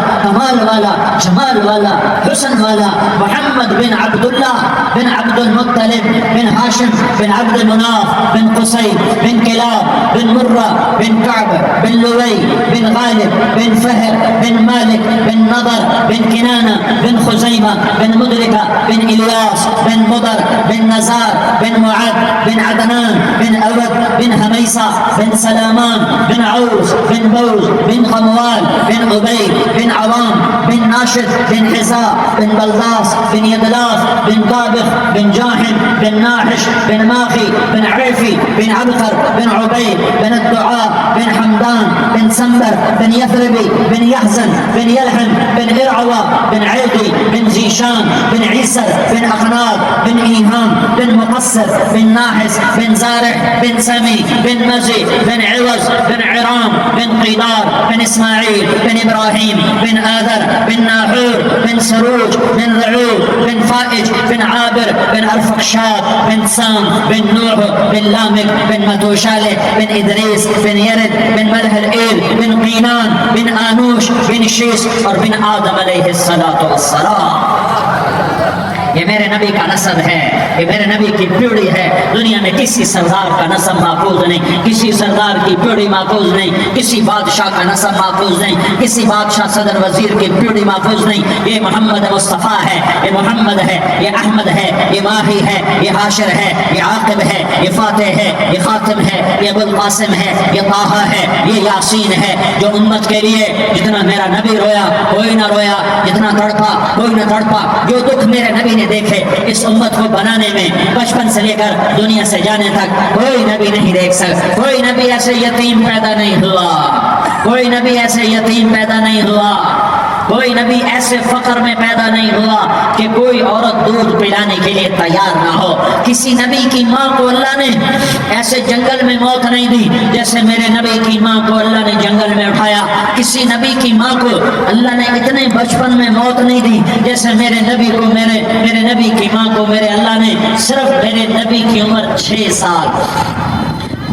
جمال والا، حسن والا، محمد بن عبداللہ بن عبد المطلب بن ہاشم بن عبد مناف بن قصي بن كلاب بن مرة بن كعب بن لؤي بن غالب بن فهر بن مالك بن نضر بن كنانة بن خزيمة بن مدركة بن إلياس بن مضر بن نزار بن معد بن عدنان بن أود بن هميصة بن سلامان بن عوس بن بوز بن غموال بن عبيد بن عوام بن ناشد بن حزاء بن بلداس بن يدلاف بن قابخ بن جاحم بن ناحش بن ماخي بن عريفي بن عبقر بن عبيد بن الدعاء بن حمدان بن سنبر بن يثربي بن يحزن بن يلحم بن إرعوى بن عيدي بن زيشان بن عيسر بن أخناق بن إيهام بن مقصر بن ناحس بن زارع بن سمي بن مزي بن عوز بن عرام بن قيدار بن إسماعيل بن إبراهيم بن آذر بن ناحور بن سروج بن رعوب بن فائج بن عابر بن أرفقشاد بن سام بن نوح بن لامك بن متوشالة بن إدريس بن يرد بن ملح الإيل بن قينان بن آنوش بن شيس اور بن آدم علیہ الصلاۃ والسلام۔ یہ میرے نبی کا نسب ہے، یہ میرے نبی کی پیڑھی ہے۔ دنیا میں کسی سردار کا نسب محفوظ نہیں، کسی سردار کی پیڑھی محفوظ نہیں، کسی بادشاہ کا نسب محفوظ نہیں، کسی بادشاہ صدر وزیر کی پیڑھی محفوظ نہیں۔ یہ محمد مصطفیٰ ہے، یہ محمد ہے، یہ احمد ہے، یہ ماہی ہے، یہ حاشر ہے، یہ عاقب ہے، یہ فاتح ہے، یہ خاتم ہے، یہ ابو القاسم ہے، یہ طٰہٰ ہے، یہ یاسین ہے۔ جو امت کے لیے جتنا میرا نبی رویا کوئی نہ رویا، جتنا تڑپا کوئی نہ تڑپا، جو دکھ میرے نبی نے دیکھے اس امت کو بنانے میں، بچپن سے لے کر دنیا سے جانے تک کوئی نبی نہیں دیکھ سکتا۔ کوئی نبی ایسے یتیم پیدا نہیں ہوا، کوئی نبی ایسے یتیم پیدا نہیں ہوا، کوئی نبی ایسے فقر میں پیدا نہیں ہوا کہ کوئی عورت دودھ پلانے کے لیے تیار نہ ہو۔ کسی نبی کی ماں کو اللہ نے ایسے جنگل میں موت نہیں دی جیسے میرے نبی کی ماں کو اللہ نے جنگل میں اٹھایا۔ کسی نبی کی ماں کو اللہ نے اتنے بچپن میں موت نہیں دی جیسے میرے نبی کو میرے نبی کی ماں کو میرے اللہ نے صرف میرے نبی کی عمر 6 سال،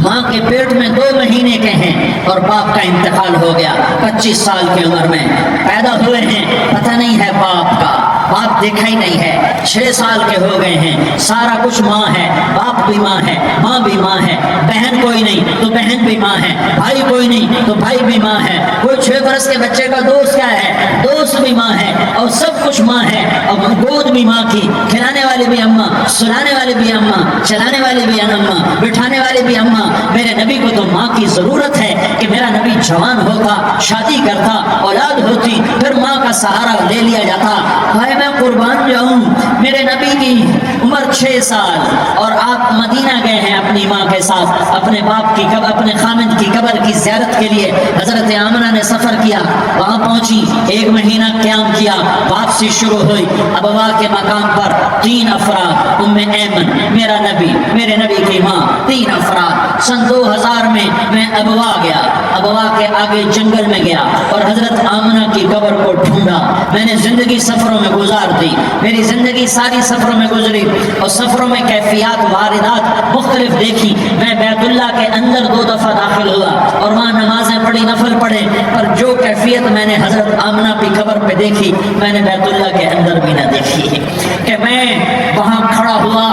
ماں کے پیٹ میں 2 مہینے کے ہیں اور باپ کا انتقال ہو گیا 25 سال کی عمر میں پیدا ہوئے ہیں، پتہ نہیں ہے باپ کا، باپ دیکھا ہی نہیں ہے، 6 سال کے ہو گئے ہیں، سارا کچھ ماں ہے، باپ بھی ماں ہے، ماں بھی ماں ہے، بہن کوئی نہیں تو بہن بھی ماں ہے، بھائی کوئی نہیں تو بھائی بھی ماں ہے، کوئی 6 برس کے بچے کا دوست کیا ہے، دوست بھی ماں ہے، اور سب کچھ ماں ہے، اور گود بھی ماں کی، کھلانے والی بھی اماں، سلانے والی بھی اماں، چلانے والی بھی اماں، بٹھانے والی بھی اماں۔ میرے نبی کو تو ماں کی ضرورت ہے کہ میرا نبی جوان ہوتا، شادی کرتا، اولاد ہوتی، پھر ماں کا سہارا لے لیا جاتا۔ بھائی میں قربان جاؤں، میرے نبی کی عمر 6 سال، اور آپ مدینہ گئے ہیں اپنی ماں کے ساتھ اپنے باپ کی اپنے خامد کی قبر کی زیارت کے لیے۔ حضرت آمنہ نے سفر کیا، وہاں پہنچی، 1 مہینہ قیام کیا، واپسی شروع ہوئی۔ ابوا کے مقام پر 3 افراد، ام ایمن، میرا نبی، میرے نبی کی ماں، 3 افراد۔ سن 2000 میں ابوا گیا، ابوا کے آگے جنگل میں گیا اور حضرت آمنہ کی قبر کو ڈھونڈا۔ میں نے زندگی سفروں میں گزار دی، میری زندگی ساری سفروں میں گزری، اور سفروں میں کیفیات واردات مختلف دیکھی۔ میں بیت اللہ کے اندر 2 دفعہ داخل ہوا اور وہاں نمازیں پڑھی، نفل پڑھے، پر جو کیفیت میں نے حضرت آمنہ کی قبر پہ دیکھی میں نے بیت اللہ کے اندر بھی نہ دیکھی۔ کہ میں وہاں کھڑا ہوا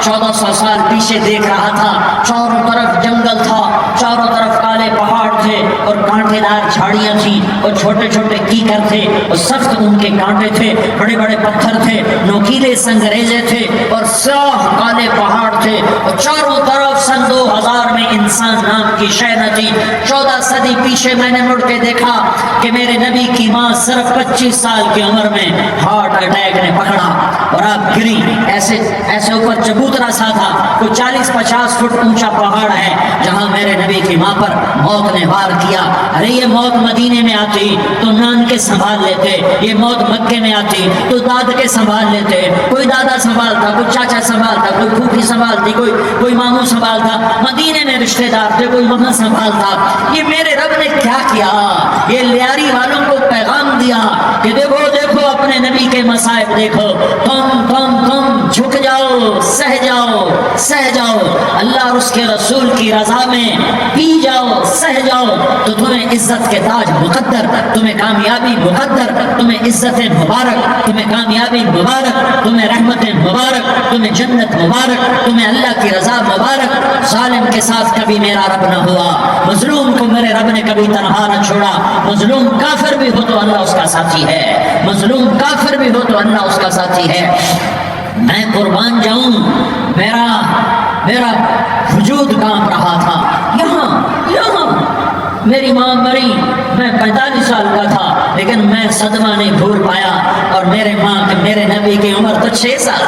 1400 سال پیچھے دیکھ رہا تھا، چاروں طرف جنگل تھا، چاروں طرف کالے پہاڑ تھے اور کانٹے دار جھاڑیاں تھیں اور چھوٹے چھوٹے کیکر تھے اور سخت ان کے کانٹے تھے، بڑے بڑے پتھر تھے، نوکیلے سنگریزے تھے اور سیاہ کالے پہاڑ تھے، اور چاروں طرف سن 2000 میں انسان نام کی شے نہ تھی۔ 14 صدی پیچھے میں نے مڑ کے دیکھا کہ میرے نبی کی ماں صرف 25 سال کی عمر میں ہارٹ اٹیک نے پکڑا اور آپ گری۔ ایسے اوپر چبوترا سا تھا، کوئی 40-50 فٹ اونچا پہاڑ ہے جہاں میرے نبی کی ماں پر موت نے وار کیا۔ ارے یہ موت مدینے میں آتی تو نان کے سنبھال لیتے، یہ موت مکے میں آتی تو داد کے سنبھال لیتے، کوئی دادا سنبھالتا، کوئی چاچا سنبھالتا، کوئی پھوپھی سنبھالتی، کوئی ماموں سنبھالتا، مدینے میں رشتہ دار تھے، کوئی وہاں سنبھالتا۔ یہ میرے رب نے کیا کیا؟ یہ لیاری والوں کو پیغام دیا کہ دیکھو دیکھو اپنے نبی کے مصائب دیکھو، تم جھک جاؤ، سہ جاؤ اللہ اور اس کے رسول کی رضا میں، پی جاؤ، سہ جاؤ تو تمہیں عزت کے تاج مقدر، تمہیں کامیابی مقدر، تمہیں عزت مبارک، تمہیں کامیابی مبارک، تمہیں رحمت مبارک، تمہیں جنت مبارک، تمہیں اللہ کی رضا مبارک۔ ظالم کے ساتھ کبھی میرا رب نہ ہوا، مظلوم کو میرے رب نے کبھی تنہا نہ چھوڑا۔ مظلوم کافر بھی ہو تو اللہ اس کا ساتھی ہے، مظلوم کافر بھی ہو تو اللہ اس کا ساتھی ہے۔ میں قربان جاؤں، میرا وجود کانپ رہا تھا۔ یہاں میری ماں مری، میں 45 سال کا تھا، لیکن میں صدمہ نہیں بھول پایا، اور میرے نبی کی عمر تو 6 سال،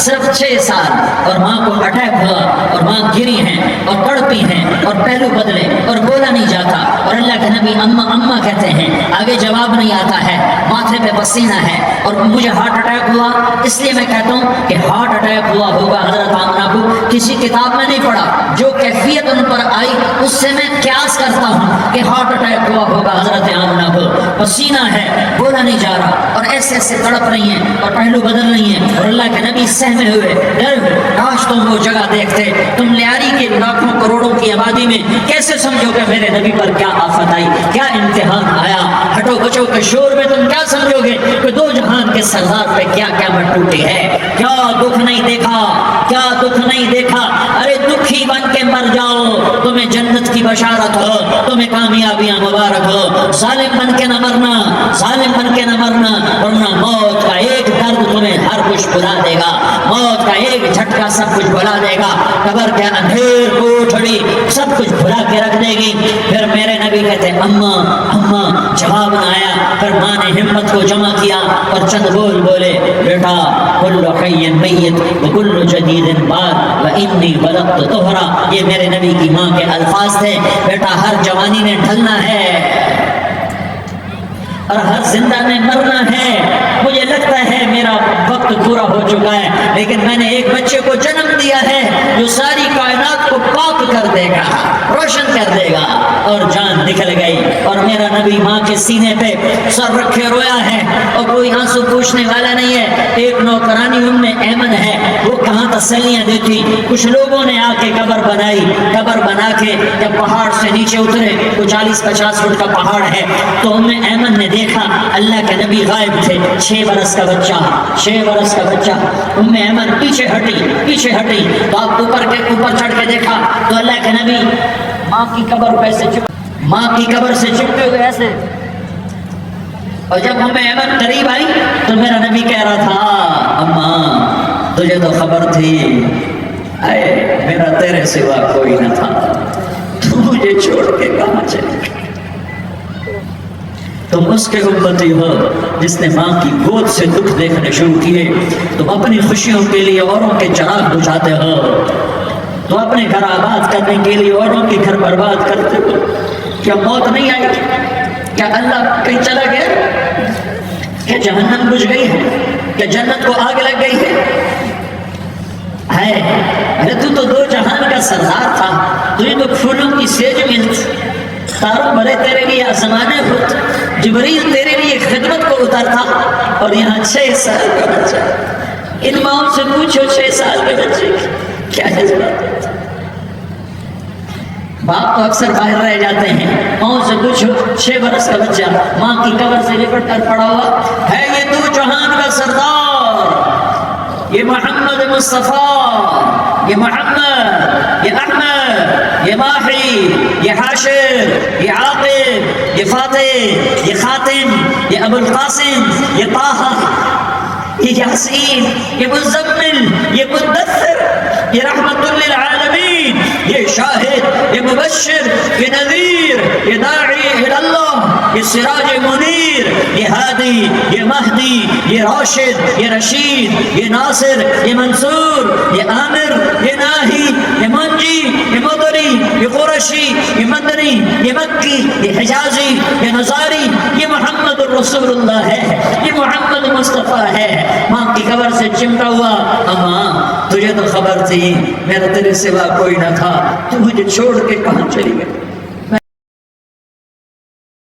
صرف 6 سال، اور ماں کو اٹیک ہوا اور ماں گری ہیں اور تڑپی ہیں اور پہلو بدلے اور بولا نہیں جاتا، اور اللہ کے نبی اماں کہتے ہیں، آگے جواب نہیں آتا ہے، ماتھے پہ پسینہ ہے، اور مجھے ہارٹ اٹیک ہوا۔ اس لیے میں کہتا ہوں کہ ہارٹ اٹیک ہوا ہوگا حضرت آمنہ کو، کسی کتاب میں نہیں پڑھا، جو کیفیت ان پر آئی اس سے میں قیاس کرتا ہوں کہ ہارٹ اٹیک ہوا ہوگا حضرت آمنہ کو۔ پسینہ ہے، بولا نہیں جا رہا، اور ایسے تڑپ رہی ہیں اور پہلو بدل رہی ہیں، اور اللہ کے نبی سہمے ہوئے، ڈر کاش تم وہ جگہ دیکھتے، تم لیاری کے لاکھوں کروڑوں کی آبادی میں کیسے سمجھو کہ میرے نبی پر کیا آفت آئی، کیا امتحان آیا، ہٹو بچو کے شور میں تم کیا سمجھو گے کہ 2 جہان کے سردار پہ کیا قیامت ٹوٹی ہے، کیا دکھ نہیں دیکھا، کیا دکھ نہیں دیکھا۔ ارے دکھی بن کے مر جاؤ، تمہیں جنت کی بشارت ہو، تمہیں کامیابیاں مبارک ہو۔ ظالم بن کے نہ مرنا، ظالم بن کے نہ مرنا، ورنہ موت کا ایک درد تمہیں ہر کچھ بھلا دے گا، موت کا ایک جھٹکا سب کچھ بھلا دے گا، قبر کے اندھیر کوٹھڑی سب کچھ بھلا کے رکھ دے گی۔ پھر میرے نبی کہتے اماں جواب نہ آیا، پھر ماں نے ہمت کو جمع کیا اور چند بولے، بیٹا کل حی میت وکل جدید باد وانی ولدت طہرا، یہ میرے نبی کی ماں کے الفاظ تھے، بیٹا ہر جوانی نے ڈھلنا ہے اور ہر زندہ نے مرنا ہے۔ مجھے لگتا ہے میرا وقت پورا ہو چکا ہے، لیکن میں نے ایک بچے کو جنم دیا ہے جو ساری کائنات کو پاک کر دے گا، روشن کر دے گا، اور جان نکل گئی، اور میرا نبی ماں کے سینے پہ سر رکھے رویا ہے اور کوئی آنسو پوچھنے والا نہیں ہے۔ ایک نوکرانی ام ایمن ہے، وہ کہاں تسلیاں دیتی، کچھ لوگوں نے آ کے قبر بنائی، قبر بنا کے جب پہاڑ سے نیچے اترے، وہ 40-50 فٹ کا پہاڑ ہے، تو ام ایمن نے دیکھا اللہ کے نبی غائب تھے، 6 برس کا بچہ، ام ایمن پیچھے ہٹی تو آپ اوپر چڑھ کے دیکھا تو اللہ کے نبی ماں کی قبر سے چپکے ہوئے ایسے، اور جب ام ایمن قریب آئی تو میرا نبی کہہ رہا تھا، اماں تجھے تو خبر تھی، اے میرا تیرے سوا کوئی نہ تھا، تو مجھے چھوڑ کے کہاں چلے گا۔ تم اس کے امتی ہو جس نے ماں کی گود سے دکھ دیکھنے شروع کیے، تم اپنی خوشیوں کے لیے اوروں کے چراغ بجھاتے ہو، تم اپنے گھر آباد کرنے کے لیے اوروں کے گھر برباد کرتے ہو۔ کیا موت نہیں آئی؟ کیا اللہ کہیں چلا گیا؟ کیا جہنم بجھ گئی ہے؟ کیا جنت کو آگ لگ گئی ہے؟ ارے تو دو جہان کا سردار تھا، تجھے تو پھولوں کی سیج ملت، تاروں بھرے تیرے لیے آسمانے ہوت، جبریل تیرے لیے خدمت کو اترتا، اور یہاں 6 سال کا بچہ۔ ان ماؤں سے پوچھو 6 سال کے بچے کیا جذبات۔ باپ تو اکثر باہر رہ جاتے ہیں، ماؤں سے پوچھو 6 برس کا بچہ ماں کی قبر سے لپٹ کر پڑا ہوا ہے، یہ دو جہان کا سردار، یہ محمد مصطفیٰ، یہ محمد، یہ احمد، یہ ماحی، یہ حاشر، یہ عاقب، یہ فاتح، یہ خاتم، یہ ابو القاسم، یہ طٰہٰ، یہ یاسین، یہ مزمل، یہ مدثر، یہ رحمت للعالمین، یہ شاہد، یہ مبشر، یہ نذیر، یہ داعی الی اللہ، یہ سراج منیر، یہ ہادی، یہ مہدی، یہ راشد، یہ رشید، یہ ناصر، یہ منصور، یہ عامر، یہ ناہی، یہ منجی، یہ مدری، یہ قرشی، یہ مدنی، یہ مکی، یہ حجازی، یہ نصاری، یہ محمد الرسول اللہ ہے، یہ محمد مصطفیٰ ہے۔ ماں کی قبر سے چمٹا ہوا، اماں تجھے تو خبر تھی میرا تیرے سوا کوئی نہ تھا، تو مجھے چھوڑ کے کہاں چلی گئی؟